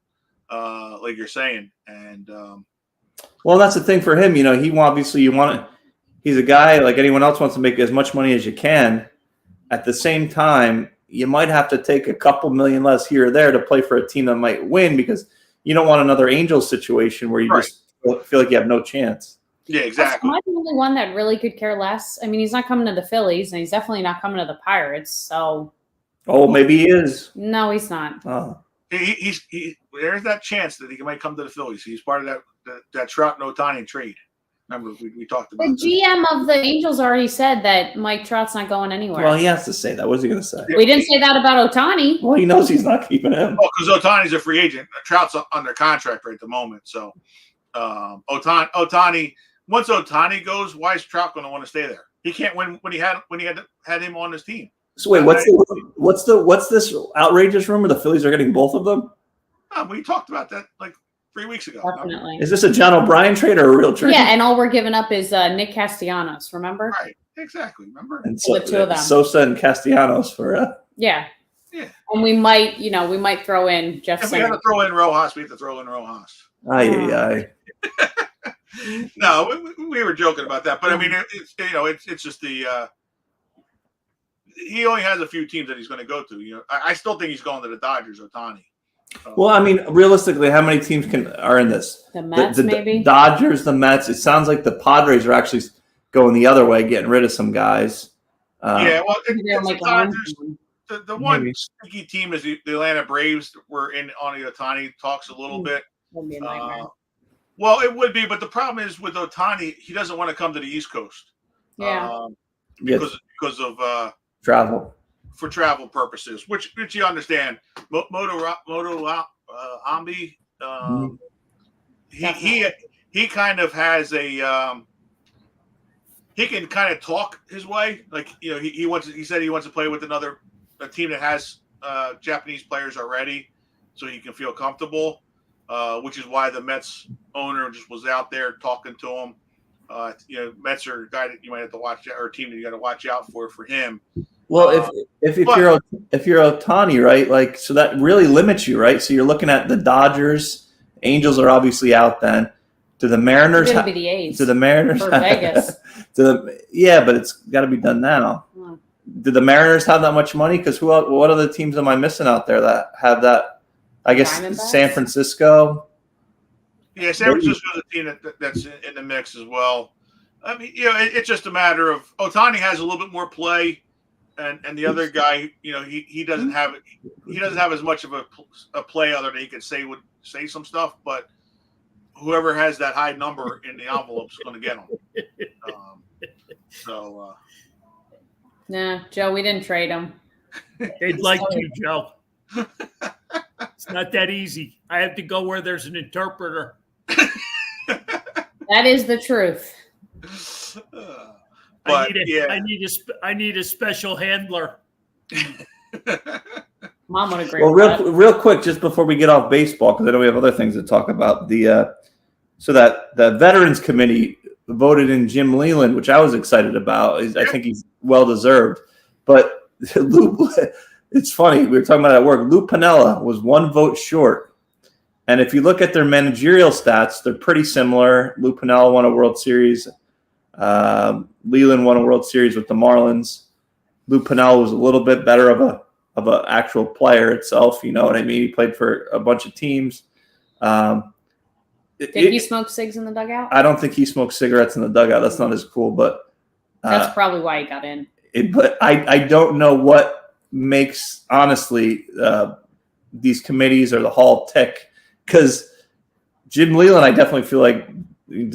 Like you're saying, and well, that's the thing for him. He's a guy like anyone else, wants to make as much money as you can. At the same time, you might have to take a couple million less here or there to play for a team that might win, because you don't want another Angels situation where you just feel like you have no chance. Yeah, exactly. Am I the only one that really could care less? He's not coming to the Phillies, and he's definitely not coming to the Pirates. So, maybe he is. No, he's not. Oh, there's that chance that he might come to the Phillies. He's part of that Trout and Ohtani trade. Remember, we talked about the GM of the Angels already said that Mike Trout's not going anywhere. Well, he has to say that. What is he going to say? We didn't say that about Ohtani. Well, he knows he's not keeping him. Oh, because Ohtani's a free agent. Trout's under contract right at the moment. So, Ohtani. Once Ohtani goes, why is Trout going to want to stay there? He can't win when he had him on his team. So wait, what's this outrageous rumor? The Phillies are getting both of them? We talked about that 3 weeks ago. Definitely. Is this a John O'Brien trade or a real trade? Yeah, and all we're giving up is Nick Castellanos. Remember? Right. Exactly. Remember? And so, the two of them. Sosa and Castellanos for. Yeah. Yeah. And we might throw in Jeff. If we have to throw in Rojas, we have to throw in Rojas. Aye. No, we were joking about that, but I mean, it's just the he only has a few teams that he's going to go to. I still think he's going to the Dodgers, Ohtani. Well, I mean, realistically, how many teams are in this? The Mets, the maybe? Dodgers, the Mets. It sounds like the Padres are actually going the other way, getting rid of some guys. Yeah, well, it's like the Dodgers. The one sneaky team is the Atlanta Braves. Were in on the Ohtani talks a little bit. Be a well, it would be, but the problem is with Ohtani, he doesn't want to come to the East Coast. Yeah. Because of travel. For travel purposes, which you understand. Moto Ambi, he kind of has a he can kind of talk his way. Like he said he wants to play with a team that has Japanese players already, so he can feel comfortable. Which is why the Mets owner just was out there talking to him. Mets are a guy that you might have to watch, or a team that you got to watch out for him. Well, if you're Ohtani, right? Like, so that really limits you, right? So you're looking at the Dodgers, Angels are obviously out. Then do the Mariners? It's gonna be the A's. Do the Mariners? For Vegas. But it's got to be done now. Do the Mariners have that much money? Because what other teams am I missing out there that have that? I guess San Francisco. Yeah, San Francisco's a team that's in the mix as well. I mean, it's just a matter of Ohtani has a little bit more play. And the other guy, he doesn't have it. He doesn't have as much of a play other than he could say some stuff. But whoever has that high number in the envelope is going to get him. Nah, Joe, we didn't trade him. They'd like you, Joe. It's not that easy. I have to go where there's an interpreter. That is the truth. But, I need a special handler. Mom would agree. Well, real quick, just before we get off baseball, because I know we have other things to talk about. So that the Veterans Committee voted in Jim Leland, which I was excited about. I think he's well deserved. But it's funny. We were talking about it at work. Lou Piniella was one vote short. And if you look at their managerial stats, they're pretty similar. Lou Piniella won a World Series. Leland won a World Series with the Marlins. Lou Piniella was a little bit better of an actual player itself. You know what I mean? He played for a bunch of teams. Did he smoke cigs in the dugout? I don't think he smoked cigarettes in the dugout. That's not as cool, but that's probably why he got in. But I don't know what makes, honestly, these committees or the hall tick, because Jim Leland, I definitely feel like he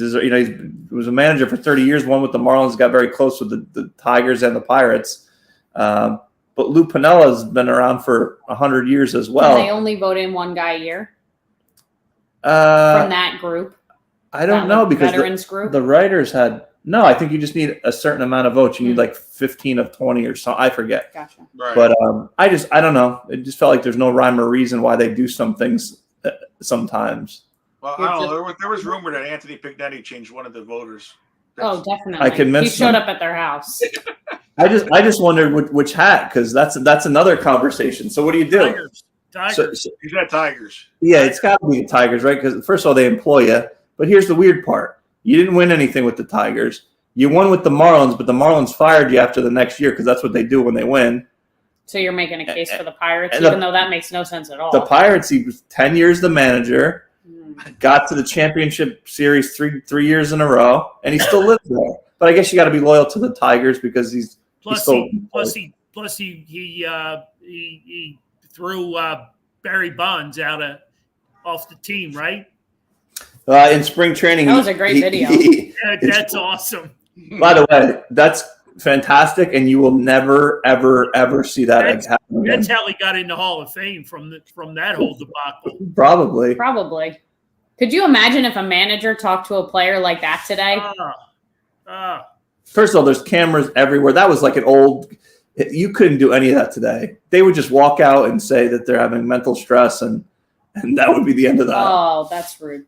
was a manager for 30 years, won with the Marlins, got very close with the Tigers and the Pirates. But Lou Piniella has been around for 100 years as well. Can they only vote in one guy a year from that group? I don't know, because veterans group? The writers had – no, I think you just need a certain amount of votes. You need like 15 of 20 or something. I forget. Gotcha. Right. But I don't know. It just felt like there's no rhyme or reason why they do some things sometimes. Well, I don't know. There was rumor that Anthony Pignetti changed one of the voters. Oh, definitely. I convinced he showed them. up at their house. I just wondered which hat, because that's another conversation. So what do you do? Tigers. So, He's got Tigers. yeah, it's got to be the Tigers, right? Because first of all, they employ you. But here's the weird part: you didn't win anything with the Tigers. You won with the Marlins, but the Marlins fired you after the next year, because that's what they do when they win. So you're making a case for the Pirates, and even though that makes no sense at all. The Pirates, he was 10 years the manager, got to the championship series three years in a row, and he still lives there. But I guess you got to be loyal to the Tigers, because he threw Barry Bonds off the team, right? In spring training. That was a great video. That's awesome. By the way, that's fantastic, and you will never, ever, ever see that happen again. That's how he got in the Hall of Fame, from that whole debacle. Probably. Could you imagine if a manager talked to a player like that today? First of all, there's cameras everywhere. That was like an old – you couldn't do any of that today. They would just walk out and say that they're having mental stress, and that would be the end of that. Oh, that's rude.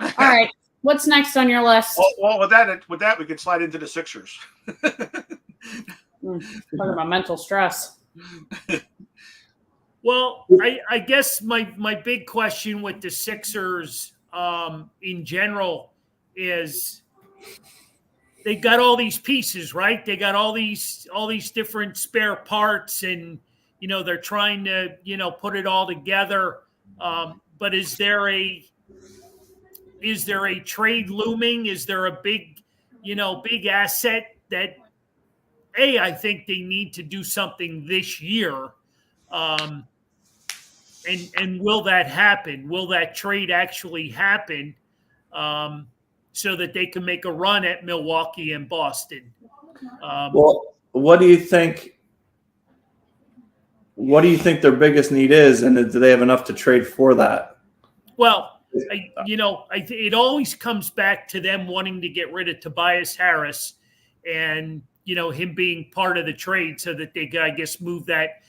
All right. What's next on your list? Well, with that, we could slide into the Sixers. Talking about mental stress. Well, I guess my big question with the Sixers, in general is they got all these pieces, right? They got all these different spare parts, and they're trying to put it all together. But is there a trade looming? Is there a big asset that I think they need to do something this year? And will that happen? Will that trade actually happen, so that they can make a run at Milwaukee and Boston? Well, what do you think? What do you think their biggest need is, and do they have enough to trade for that? Well, it always comes back to them wanting to get rid of Tobias Harris, and him being part of the trade, so that they could, I guess, move that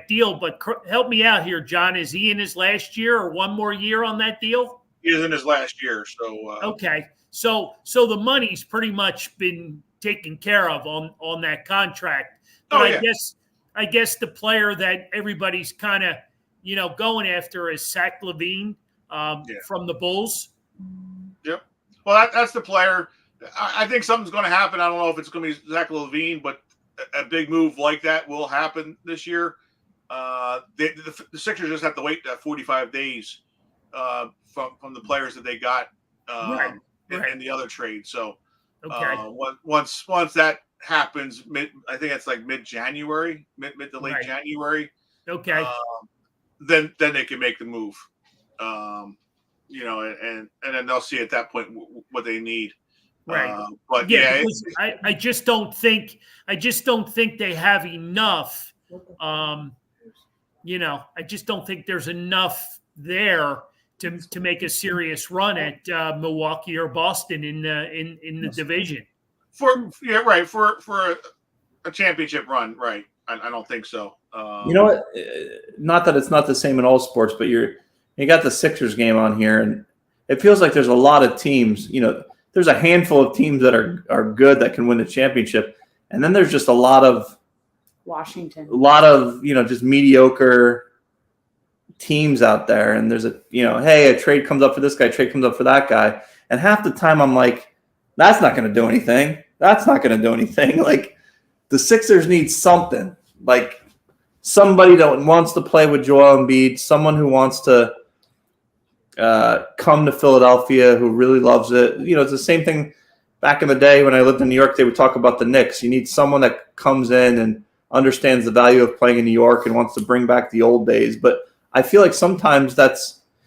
deal. But help me out here, John. Is he in his last year or one more year on that deal? He is in his last year. So okay, so the money's pretty much been taken care of on that contract. But I guess the player that everybody's kind of going after is Zach LaVine from the Bulls. Yep. Well, that's the player. I think something's going to happen. I don't know if it's going to be Zach LaVine, but a big move like that will happen this year. The Sixers just have to wait 45 days from the players that they got in the other trade. So once that happens, I think it's like mid-January, mid to late January. Okay. Then they can make the move. And then they'll see at that point what they need. Right. But I just don't think they have enough. I just don't think there's enough there to make a serious run at Milwaukee or Boston in the division. For a championship run, right? I don't think so. You know what? Not that it's not the same in all sports, but you got the Sixers game on here, and it feels like there's a lot of teams. There's a handful of teams that are good that can win the championship, and then there's just a lot of just mediocre teams out there. And there's a trade comes up for this guy, trade comes up for that guy, and half the time I'm like, that's not going to do anything. That's not going to do anything. Like, the Sixers need something, like somebody that wants to play with Joel Embiid, someone who wants to come to Philadelphia, who really loves it. It's the same thing back in the day when I lived in New York. They would talk about the Knicks. You need someone that comes in and understands the value of playing in New York and wants to bring back the old days. But I feel like sometimes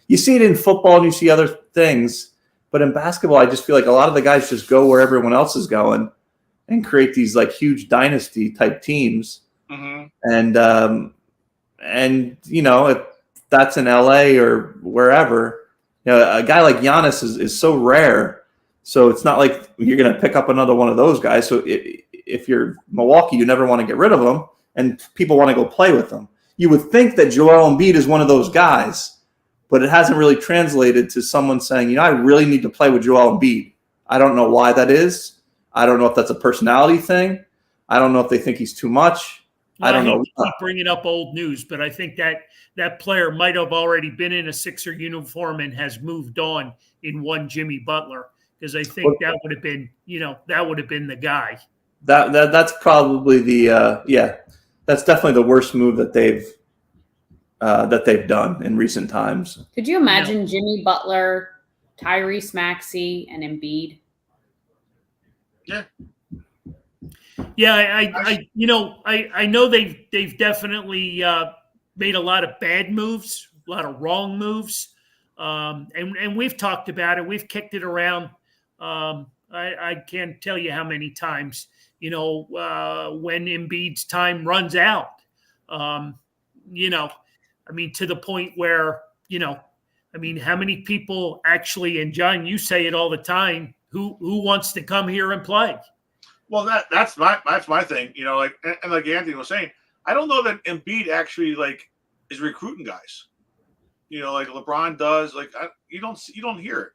you see it in football and you see other things, but in basketball, I just feel like a lot of the guys just go where everyone else is going and create these like huge dynasty type teams. Mm-hmm. And if that's in LA or wherever, a guy like Giannis is so rare. So it's not like you're going to pick up another one of those guys. So if you're Milwaukee, you never want to get rid of them, and people want to go play with them. You would think that Joel Embiid is one of those guys, but it hasn't really translated to someone saying, I really need to play with Joel Embiid. I don't know why that is. I don't know if that's a personality thing. I don't know if they think he's too much. Well, I don't know. Keep bringing up old news, but I think that player might have already been in a Sixer uniform and has moved on in one Jimmy Butler, because I think that would have been the guy. That's probably that's definitely the worst move that they've done in recent times. Could you imagine Jimmy Butler, Tyrese Maxey, and Embiid? Yeah. Yeah, I know they've definitely made a lot of bad moves, a lot of wrong moves, and we've talked about it. We've kicked it around. I can't tell you how many times. When Embiid's time runs out, to the point where how many people actually? And John, you say it all the time. Who wants to come here and play? Well, that's my thing. Like Anthony was saying, I don't know that Embiid actually is recruiting guys. Like LeBron does. Like you don't hear it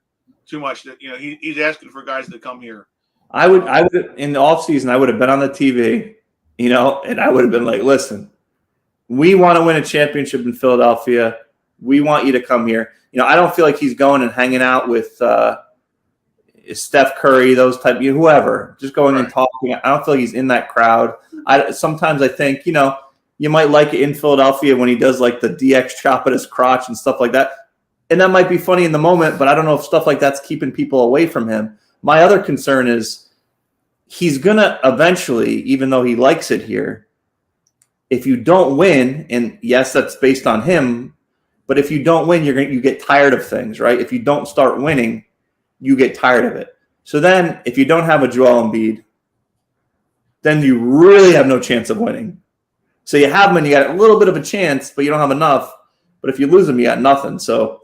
too much that he's asking for guys to come here. I would in the offseason, I would have been on the TV, and I would have been like, listen, we want to win a championship in Philadelphia. We want you to come here. I don't feel like he's going and hanging out with Steph Curry, those type, whoever, just going and talking. I don't feel like he's in that crowd. Sometimes I think, you might like it in Philadelphia when he does like the DX chop at his crotch and stuff like that. And that might be funny in the moment, but I don't know if stuff like that's keeping people away from him. My other concern is he's going to eventually, even though he likes it here, if you don't win, and yes, that's based on him, but if you don't win, you get tired of things, right? If you don't start winning, you get tired of it. So then if you don't have a Joel Embiid, then you really have no chance of winning. So you have him and you got a little bit of a chance, but you don't have enough. But if you lose him, you got nothing. So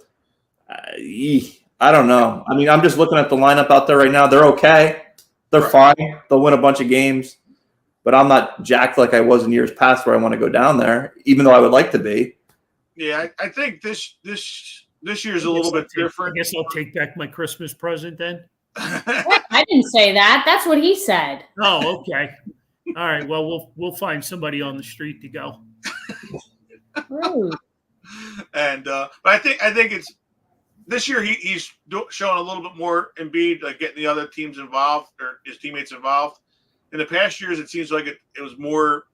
I don't know. I mean, I'm just looking at the lineup out there right now. They're okay. They're fine. They'll win a bunch of games. But I'm not jacked like I was in years past where I want to go down there, even though I would like to be. Yeah, I think this year's a little bit different. I guess I'll take back my Christmas present then. I didn't say that. That's what he said. Oh, okay. All right. Well, we'll find somebody on the street to go. And but I think it's this year he's showing a little bit more Embiid, like getting the other teams involved or his teammates involved. In the past years, it seems like it was more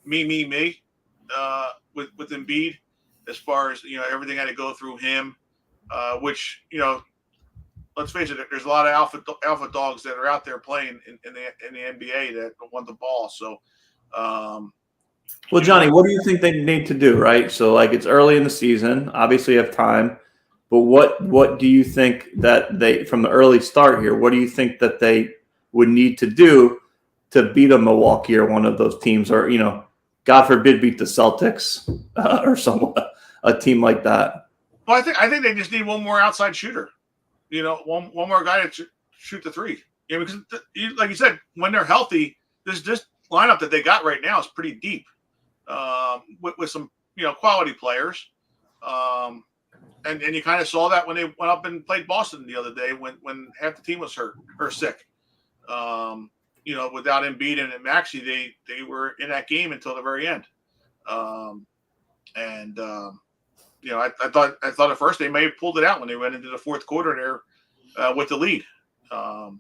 me with Embiid, as far as everything had to go through him, which let's face it, there's a lot of alpha dogs that are out there playing in the NBA that want the ball. So, well, Johnny, what do you think they need to do? Right, so like it's early in the season, obviously you have time, but what do you think that they, from the early start here, what do you think that they would need to do to beat a Milwaukee or one of those teams, or God forbid, beat the Celtics or a team like that? Well, I think they just need one more outside shooter. One more guy to shoot the three. Because like you said, when they're healthy, this lineup that they got right now is pretty deep, with some quality players. And you kind of saw that when they went up and played Boston the other day when half the team was hurt or sick. Without Embiid and Maxey, they were in that game until the very end. I thought at first they may have pulled it out when they went into the fourth quarter there with the lead. You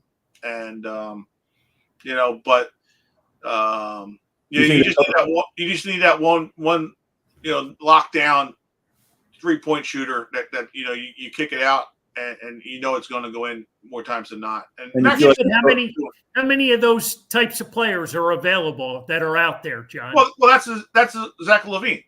just need that one lockdown 3-point shooter that you kick it out and it's going to go in more times than not. And how many of those types of players are available that are out there, John? Well, that's Zach LaVine.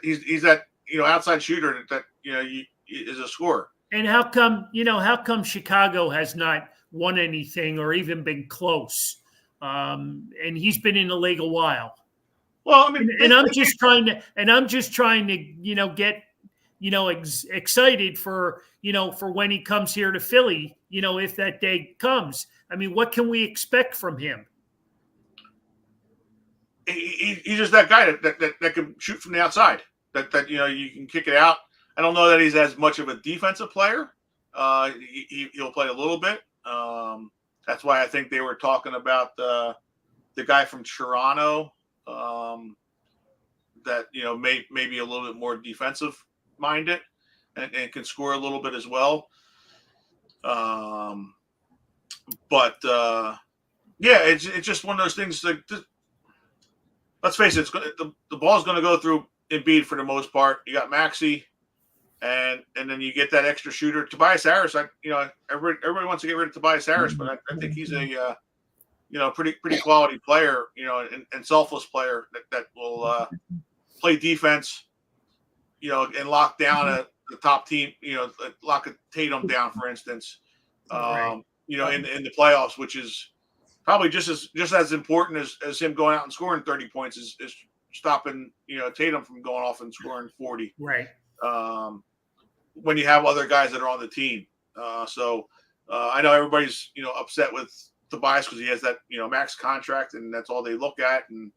He's that outside shooter that is a scorer. And how come Chicago has not won anything or even been close? And he's been in the league a while. Well, I mean, I'm just trying to get excited for when he comes here to Philly, if that day comes. I mean, what can we expect from him? He's just that guy that can shoot from the outside. That you can kick it out. I don't know that he's as much of a defensive player. He'll play a little bit. That's why I think they were talking about the guy from Toronto that may be a little bit more defensive minded and can score a little bit as well. It's just one of those things. Like, let's face it, the ball's going to go through Embiid for the most part. You got Maxey, and then you get that extra shooter, Tobias Harris. Everybody wants to get rid of Tobias Harris, but I think he's a pretty quality player, and selfless player that will play defense, and lock down the top team, lock a Tatum down, for instance, in the playoffs, which is probably just as important as him going out and scoring 30 points is stopping, Tatum from going off and scoring 40. Right. When you have other guys that are on the team. I know everybody's, upset with Tobias because he has that, max contract, and that's all they look at. And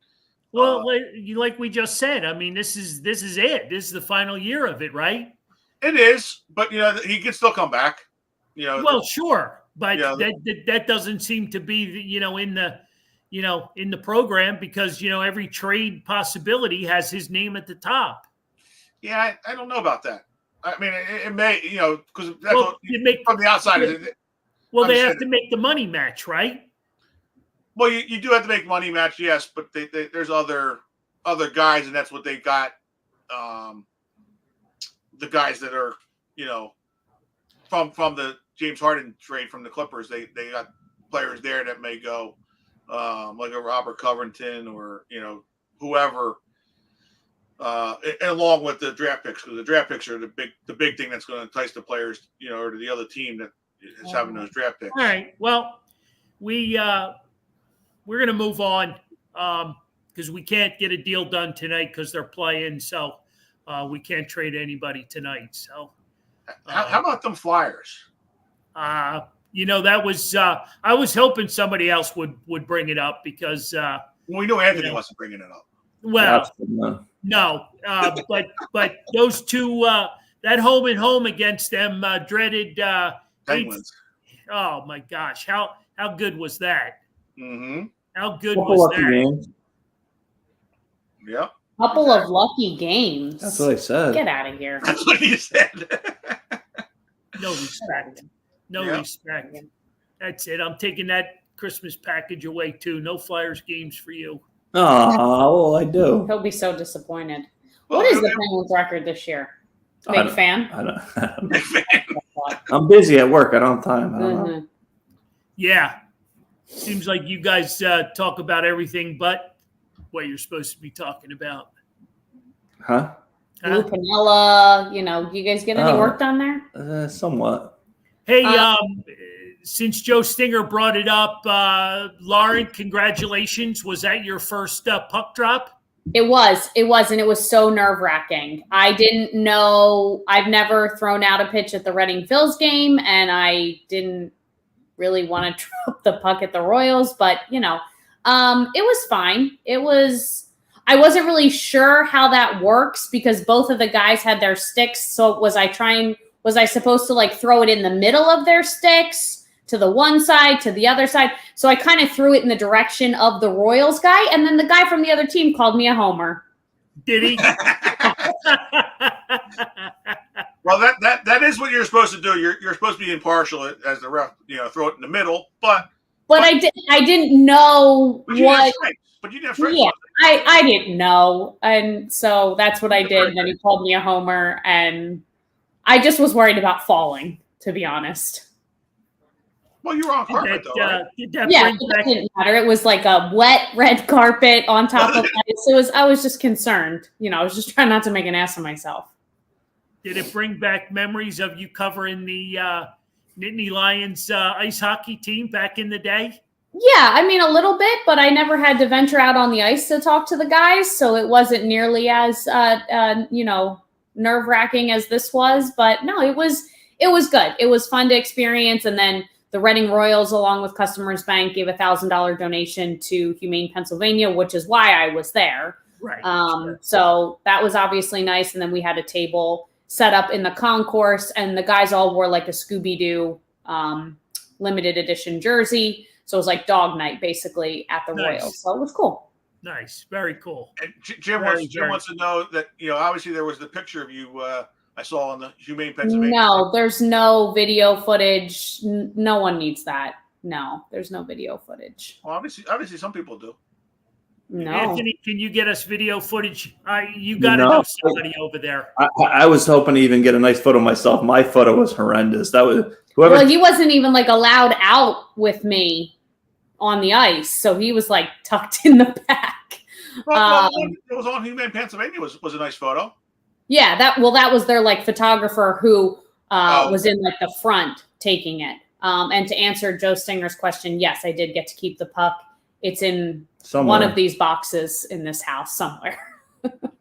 like we just said, I mean, this is it. This is the final year of it, right? It is, but he can still come back. Well, sure, but that doesn't seem to be in the program because every trade possibility has his name at the top. Yeah, I don't know about that. I mean, it may, because Well, from the outside. Well, they have to make the money match, right? Well, you do have to make money match, yes, but there's other guys, and that's what they got. The guys that are, from the James Harden trade from the Clippers, they got players there that may go, like a Robert Covington or whoever, and along with the draft picks, because the draft picks are the big thing that's going to entice the players, or to the other team that is having those draft picks. All right. Well, we're going to move on because we can't get a deal done tonight because they're playing, so we can't trade anybody tonight. So, how about them Flyers? That was I was hoping somebody else would bring it up because we know Anthony wasn't bringing it up. Well, no, but those two, that home and home against them dreaded Penguins. Oh my gosh, how good was that? Mm-hmm. How good was that? Games. Yep. Couple of lucky games. That's what I said. Get out of here. That's what you said. No respect. No respect. That's it. I'm taking that Christmas package away too. No Flyers games for you. Oh, I do. He'll be so disappointed. What is the Penguins record this year? Big fan? I don't. I'm busy at work. I don't have time. I don't know. Yeah. Seems like you guys talk about everything but what you're supposed to be talking about. Huh? Lou Piniella, you guys get any work done there? Somewhat. Hey, since Joe Stinger brought it up, Lauren, congratulations. Was that your first puck drop? It was, and it was so nerve-wracking. I didn't know. I've never thrown out a pitch at the Reading Phils game, and I didn't really want to drop the puck at the Royals, but, it was fine. I wasn't really sure how that works because both of the guys had their sticks, so was I supposed to throw it in the middle of their sticks to the one side, to the other side? So I kind of threw it in the direction of the Royals guy, and then the guy from the other team called me a homer. Did he? Well, that is what you're supposed to do. You're supposed to be impartial as the ref, throw it in the middle, but I didn't know what. But you didn't have strikes. Yeah, I didn't know, and so that's what I did. And then he called me a homer, and I just was worried about falling, to be honest. Well, you were on carpet, though, right? It didn't matter. It was like a wet red carpet on top of ice. I was just concerned. I was just trying not to make an ass of myself. Did it bring back memories of you covering the Nittany Lions ice hockey team back in the day? Yeah, I mean, a little bit, but I never had to venture out on the ice to talk to the guys, so it wasn't nearly as, nerve-wracking as this was. But no, it was good. It was fun to experience, and then the Reading Royals, along with Customers Bank, gave $1,000 donation to Humane Pennsylvania, which is why I was there. Right. So that was obviously nice, and then we had a table set up in the concourse, and the guys all wore like a Scooby-Doo limited edition jersey. So it was like dog night, basically, at the Royals. So it was cool. Nice. Very cool. And Jim wants to know that, obviously there was the picture of you I saw on the Humane Pennsylvania. No, there's no video footage. No one needs that. No, there's no video footage. Well, obviously some people do. No. Anthony, can you get us video footage? You got to know somebody over there. I was hoping to even get a nice photo myself. My photo was horrendous. That was whoever. Well, he wasn't even allowed out with me on the ice, so he was tucked in the back. Well, it was on Humane Pennsylvania. Was a nice photo. Yeah, that was their photographer who was in the front taking it. And to answer Joe Stinger's question, yes, I did get to keep the puck. It's in one of these boxes in this house somewhere.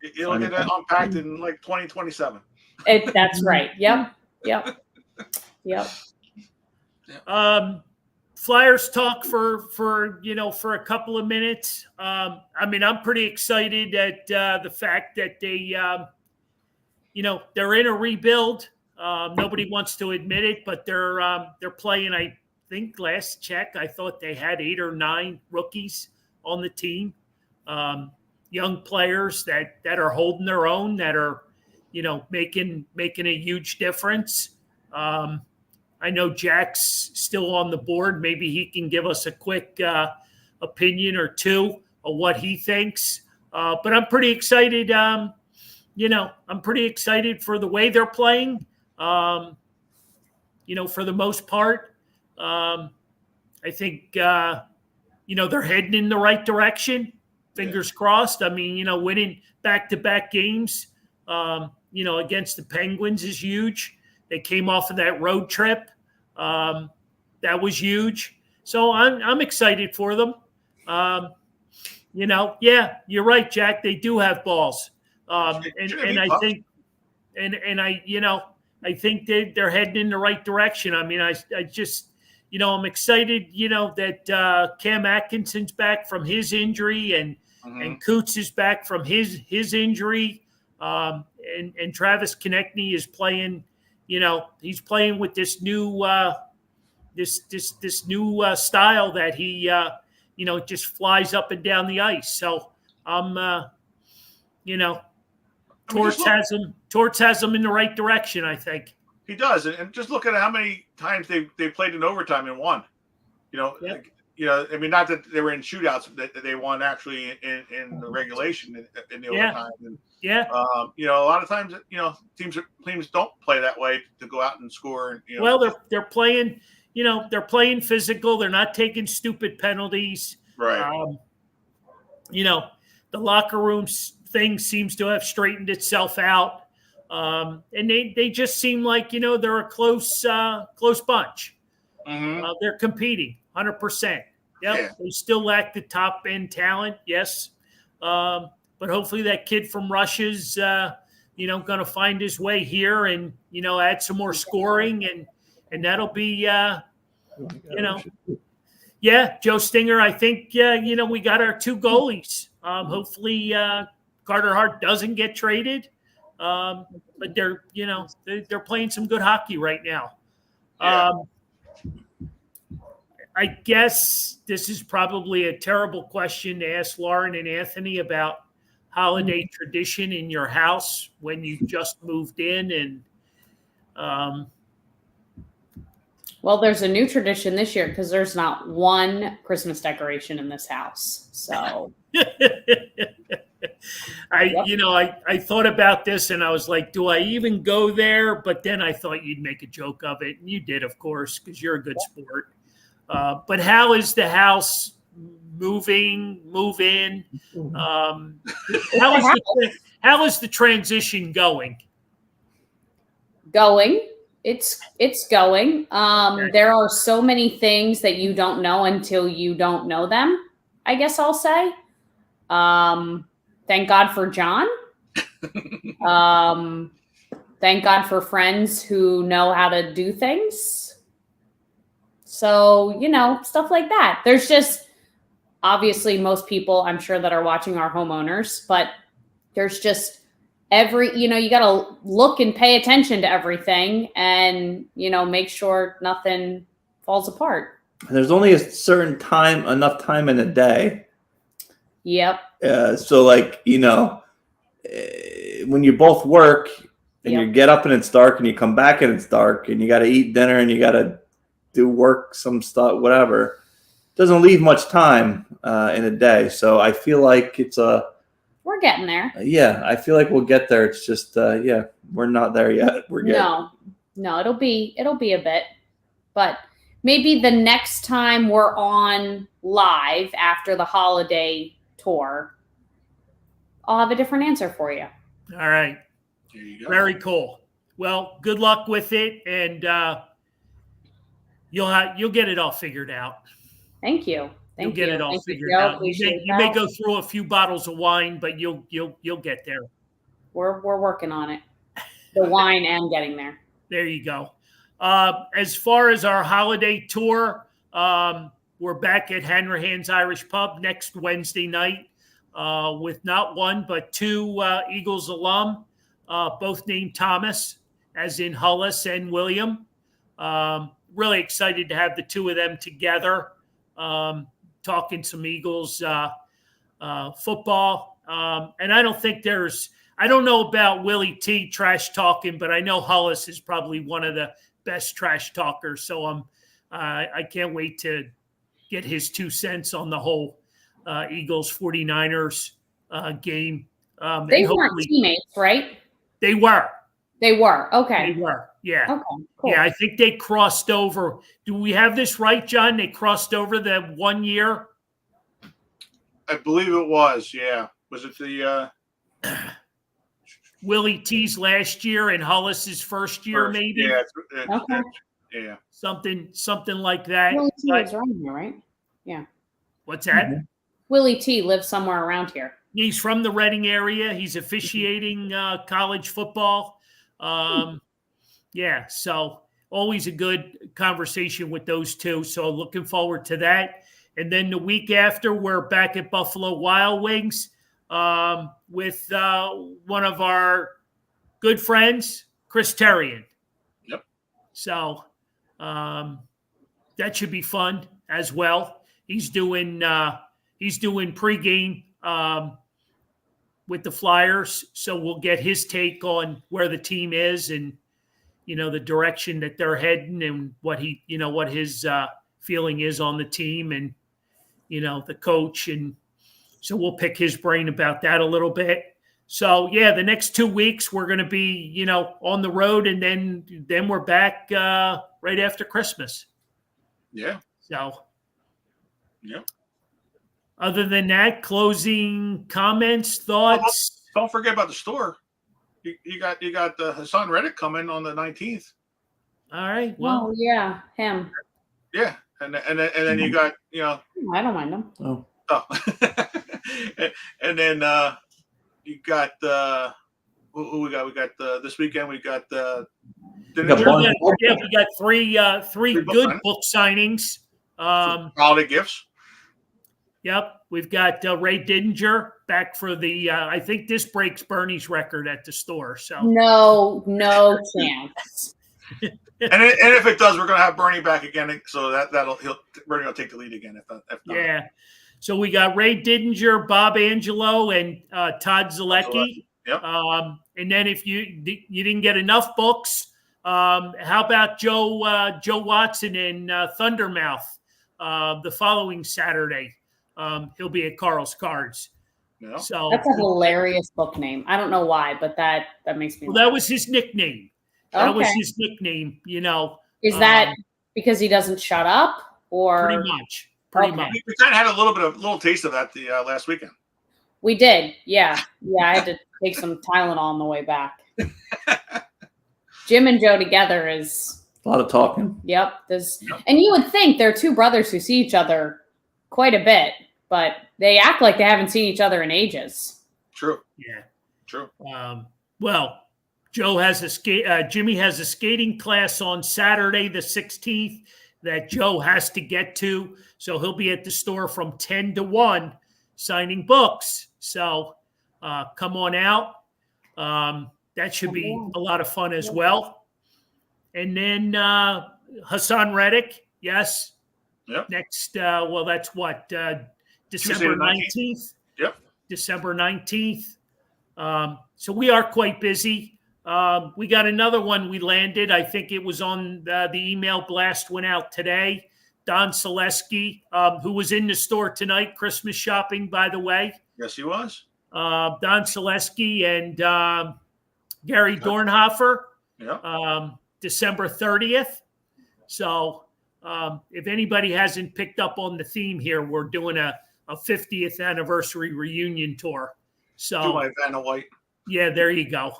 It'll get unpacked in 2027. That's right. Yep. Flyers talk for a couple of minutes. I'm pretty excited at the fact that they, they're in a rebuild. Nobody wants to admit it, but they're playing. I think last check, I thought they had 8 or 9 rookies on the team, young players that are holding their own, that are making a huge difference. I know Jack's still on the board. Maybe he can give us a quick opinion or two of what he thinks. But I'm pretty excited. I'm pretty excited for the way they're playing. For the most part, I think they're heading in the right direction. Fingers crossed. I mean, winning back-to-back games, against the Penguins is huge. They came off of that road trip. That was huge. So I'm excited for them. Yeah, you're right, Jack. They do have balls. I think they're heading in the right direction. I mean, I just, I'm excited, that Cam Atkinson's back from his injury and Coots is back from his injury. And Travis Konechny is playing, he's playing with this new this new style that he just flies up and down the ice. So Torts has him in the right direction, I think. He does, and just look at how many times they played in overtime and won. Yep. I mean, not that they were in shootouts, that they won actually in the regulation in the overtime. And, a lot of times, teams don't play that way to go out and score. Well, they're playing, they're playing physical. They're not taking stupid penalties. Right. The locker room thing seems to have straightened itself out. And they just seem like, they're a close bunch. Mm-hmm. They're competing 100%. Yep. Yeah. They still lack the top end talent. Yes. But hopefully that kid from Russia's, going to find his way here and, add some more scoring and that'll be, Joe Stinger. I think, we got our two goalies. Hopefully Carter Hart doesn't get traded. But they're playing some good hockey right now. Yeah. I guess this is probably a terrible question to ask Lauren and Anthony about holiday tradition in your house when you just moved in. And well, there's a new tradition this year because there's not one Christmas decoration in this house. So I thought about this and I was like, do I even go there? But then I thought you'd make a joke of it. And you did, of course, because you're a good sport. But how is the house move in? How is the transition going? It's going. There are so many things that you don't know until you don't know them, I guess I'll say. Thank God for John. Thank God for friends who know how to do things. So, stuff like that. There's just obviously most people I'm sure that are watching are homeowners, but there's just you got to look and pay attention to everything and, make sure nothing falls apart. There's only a certain enough time in a day. Yep. So when you both work and you get up and it's dark and you come back and it's dark and you got to eat dinner and you got to do work, some stuff, whatever, doesn't leave much time in a day. So I feel like we're getting there. Yeah, I feel like we'll get there. It's just, we're not there yet. We're getting No, it'll be a bit, but maybe the next time we're on live after the holiday tour, I'll have a different answer for you. All right. There you go. Very cool. Well, good luck with it. And, you'll get it all figured out. Thank you. You'll get it all figured out. You may go through a few bottles of wine, but you'll get there. We're working on it. The wine and getting there. There you go. As far as our holiday tour, we're back at Hanrahan's Irish Pub next Wednesday night with not one but two Eagles alum, both named Thomas, as in Hullis and William. Really excited to have the two of them together, talking some Eagles football. And I don't think I don't know about Willie T trash talking, but I know Hollis is probably one of the best trash talkers. So I can't wait to get his 2 cents on the whole Eagles 49ers game. They weren't teammates, right? They were. They were. Okay. They were. Yeah. Okay. Cool. Yeah, I think they crossed over. Do we have this right, John? They crossed over the 1 year? I believe it was. Yeah. Was it the Willie T's last year and Hollis's first year, maybe? Yeah. Okay. Yeah. Something like that. Willie T lives around here, right? Yeah. What's that? Mm-hmm. Willie T lives somewhere around here. He's from the Reading area. He's officiating college football. Yeah, so always a good conversation with those two. So looking forward to that. And then the week after, we're back at Buffalo Wild Wings with one of our good friends, Chris Terrian. Yep. So that should be fun as well. He's doing pregame with the Flyers, so we'll get his take on where the team is and the direction that they're heading and what his feeling is on the team and the coach, and so we'll pick his brain about that a little bit. So yeah, the next 2 weeks we're going to be on the road, and then we're back right after Christmas. Yeah. So yeah. Other than that, closing comments, thoughts. Don't forget about the store. You got the Hassan Reddick coming on the 19th. All right. Well, yeah, him. Yeah, and then you got I don't mind him. Oh. and then you got who we got? We got this weekend. We got we got three good book signings. Holiday gifts. Yep, we've got Ray Didinger back for the. I think this breaks Bernie's record at the store. So no chance. and if it does, we're going to have Bernie back again. So Bernie will take the lead again. If not. Yeah. So we got Ray Didinger, Bob Angelo, and Todd Zalecki. Yep. And then if you didn't get enough books, how about Joe Watson and Thundermouth the following Saturday? He'll be at Carl's Cards. Yeah. So that's a hilarious book name. I don't know why, but that makes me. Well, that was his nickname. That was his nickname. Is that because he doesn't shut up, or pretty much? Pretty much. We kind of had a little taste of that the last weekend. We did, yeah. I had to take some Tylenol on the way back. Jim and Joe together is a lot of talking. Yep. And you would think they're two brothers who see each other quite a bit, but they act like they haven't seen each other in ages. True. Yeah. True. Well, Jimmy has a skating class on Saturday the 16th that Joe has to get to. So he'll be at the store from 10 to 1 signing books. So come on out. That should be a lot of fun as well. And then Hassan Reddick, yes. Yep. Next, that's what, December 19th? Yep. December 19th. So we are quite busy. We got another one we landed. I think it was on the email blast went out today. Don Selesky, who was in the store tonight, Christmas shopping, by the way. Yes, he was. Don Selesky and Gary Dornhofer, December 30th. So if anybody hasn't picked up on the theme here, we're doing a 50th anniversary reunion tour. So do my Vanna White. Yeah, there you go.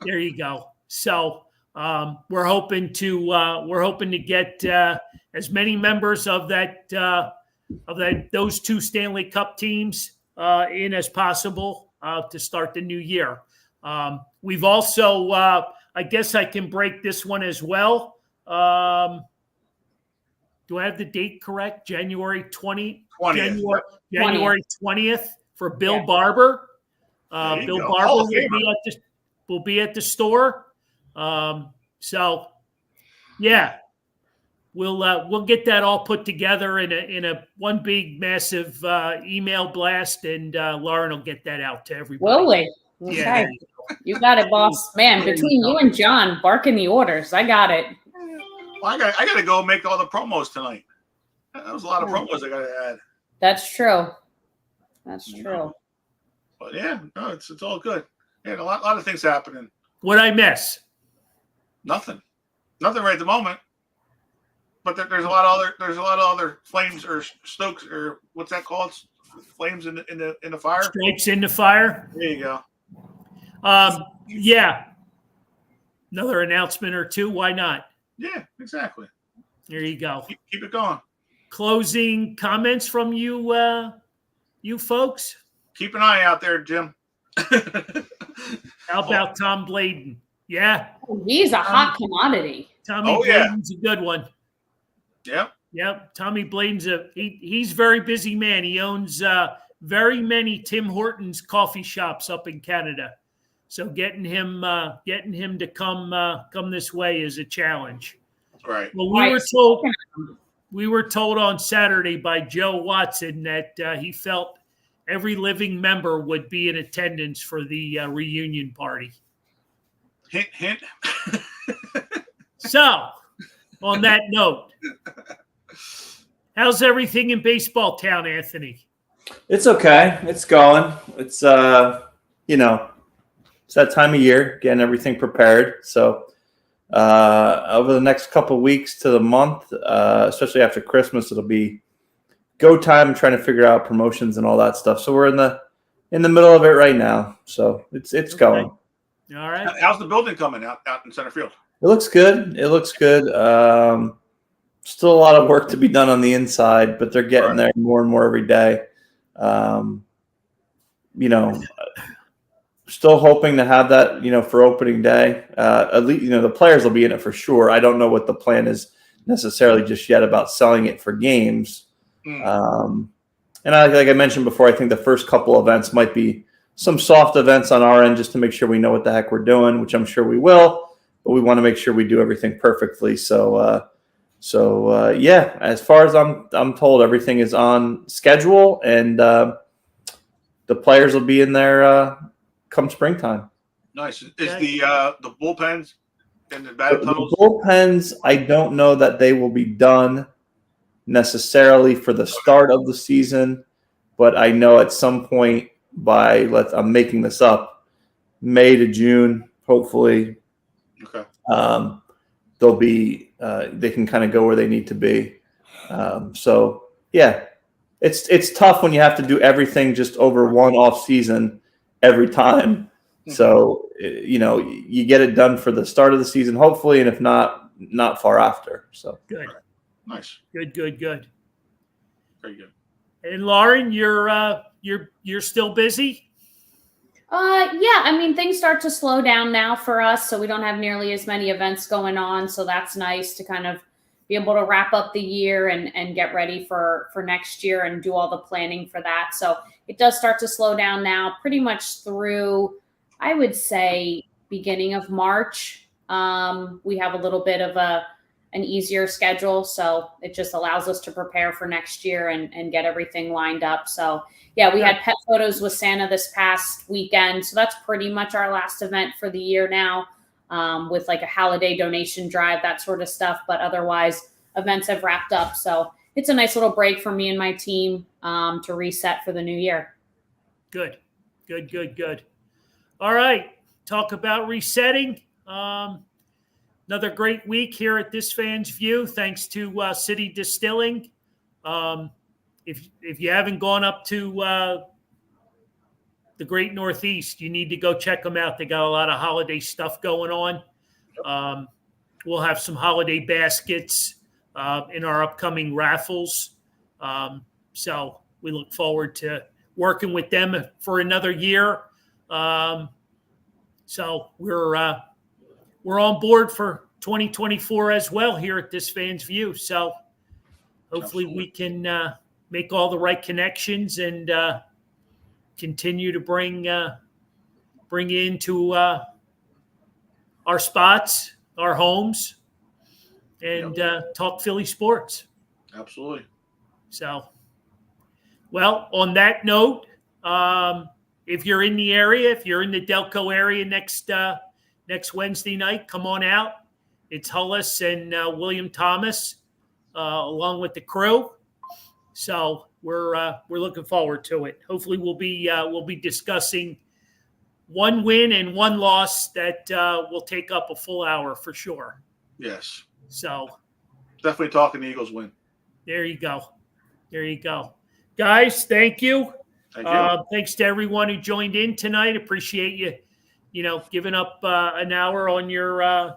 There you go. So we're hoping to get as many members of those two Stanley Cup teams in as possible to start the new year. We've also, I guess I can break this one as well. Do I have the date correct? January 20th. January 20th for Bill Barber. Bill Barber will be at the store. So, yeah, we'll get that all put together in a one big massive email blast, and Lauren will get that out to everybody. Will we? Yeah, Okay. there you go. You got it, boss. Man, There you between go. you and John barking the orders, I got it. Well, I got to go make all the promos tonight. That was a lot of promos I got to add. That's true. That's You true. know. But yeah, no, it's all good. Yeah, a lot of things happening. What'd I miss? Nothing right at the moment. But there's a lot of other flames or stokes or what's that called? Flames in the fire. Stripes in the fire. There you go. Yeah. Another announcement or two. Why not? Yeah, exactly. There you go. Keep it going. Closing comments from you, you folks. Keep an eye out there, Jim. How about Tom Bladen? Yeah. He's a hot commodity. Tommy Bladen's a good one. Yep. Yep. Tommy Bladen's he's a very busy man. He owns very many Tim Hortons coffee shops up in Canada. So getting him to come this way is a challenge. Right. Well, we were told on Saturday by Joe Watson that he felt every living member would be in attendance for the reunion party. Hint, hint. So, on that note, how's everything in baseball town, Anthony? It's okay. It's going. It's it's that time of year, getting everything prepared. So over the next couple of weeks to the month, especially after Christmas, it'll be go time trying to figure out promotions and all that stuff. So we're in the middle of it right now. So it's going. All right. How's the building coming out in center field? It looks good. Still a lot of work to be done on the inside, but they're getting there more and more every day. Still hoping to have that, for opening day. At least, the players will be in it for sure. I don't know what the plan is necessarily just yet about selling it for games. And like I mentioned before, I think the first couple events might be some soft events on our end just to make sure we know what the heck we're doing, which I'm sure we will, but we want to make sure we do everything perfectly. So yeah, as far as I'm told, everything is on schedule, and the players will be in there come springtime. Nice. Is the bullpens and the batting tunnels? The bullpens, I don't know that they will be done necessarily for the start of the season, but I know at some point I'm making this up, May to June, hopefully. Okay. They'll be they can kind of go where they need to be. So yeah, it's tough when you have to do everything just over one off season every time. So you get it done for the start of the season, hopefully, and if not far after. So good, nice, good, very good. And Lauren, you're still busy? Yeah, I mean, things start to slow down now for us, so we don't have nearly as many events going on. So that's nice to kind of be able to wrap up the year and get ready for next year and do all the planning for that. So it does start to slow down now pretty much through, I would say, beginning of March. We have a little bit of an easier schedule. So it just allows us to prepare for next year and get everything lined up. So yeah, we had pet photos with Santa this past weekend. So that's pretty much our last event for the year now, with like a holiday donation drive, that sort of stuff. But otherwise, events have wrapped up. So it's a nice little break for me and my team to reset for the new year. Good. All right. Talk about resetting. Another great week here at This Fan's View, thanks to City Distilling. If you haven't gone up to the Great Northeast, you need to go check them out. They got a lot of holiday stuff going on. We'll have some holiday baskets in our upcoming raffles. So we look forward to working with them for another year. So we're on board for 2024 as well here at This Fan's View. So hopefully we can make all the right connections and continue to bring into our spots, our homes, and talk Philly sports. Absolutely. So, well, on that note, if you're in the area, if you're in the Delco area next Wednesday night, come on out. It's Hullis and William Thomas along with the crew. So we're looking forward to it. Hopefully we'll be discussing one win and one loss that will take up a full hour for sure. Yes. So Definitely talking the Eagles win. there you go. There you go. Guys, thank you. Thank you. Thanks to everyone who joined in tonight. Appreciate you, giving up an hour on your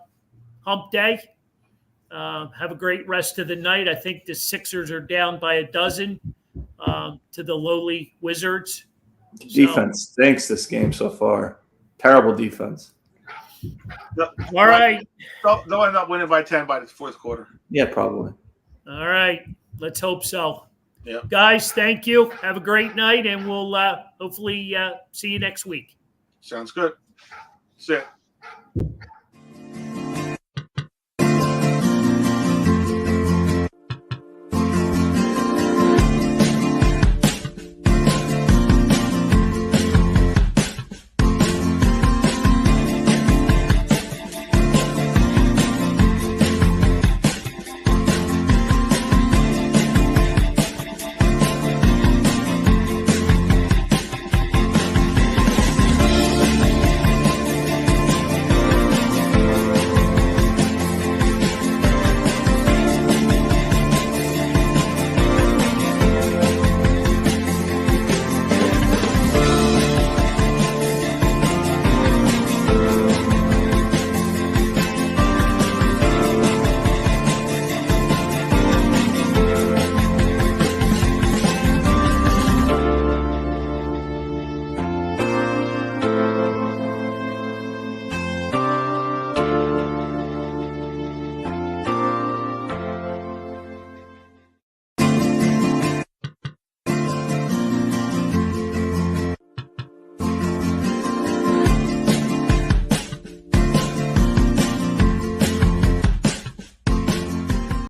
hump day. Have a great rest of the night. I think the Sixers are down by 12 to the lowly Wizards. Defense stinks this game so far. Terrible defense. All right. They'll end up winning by 10 by the fourth quarter. Yeah, probably. All right. Let's hope so. Yeah. Guys, thank you. Have a great night, and we'll hopefully see you next week. Sounds good. That's it.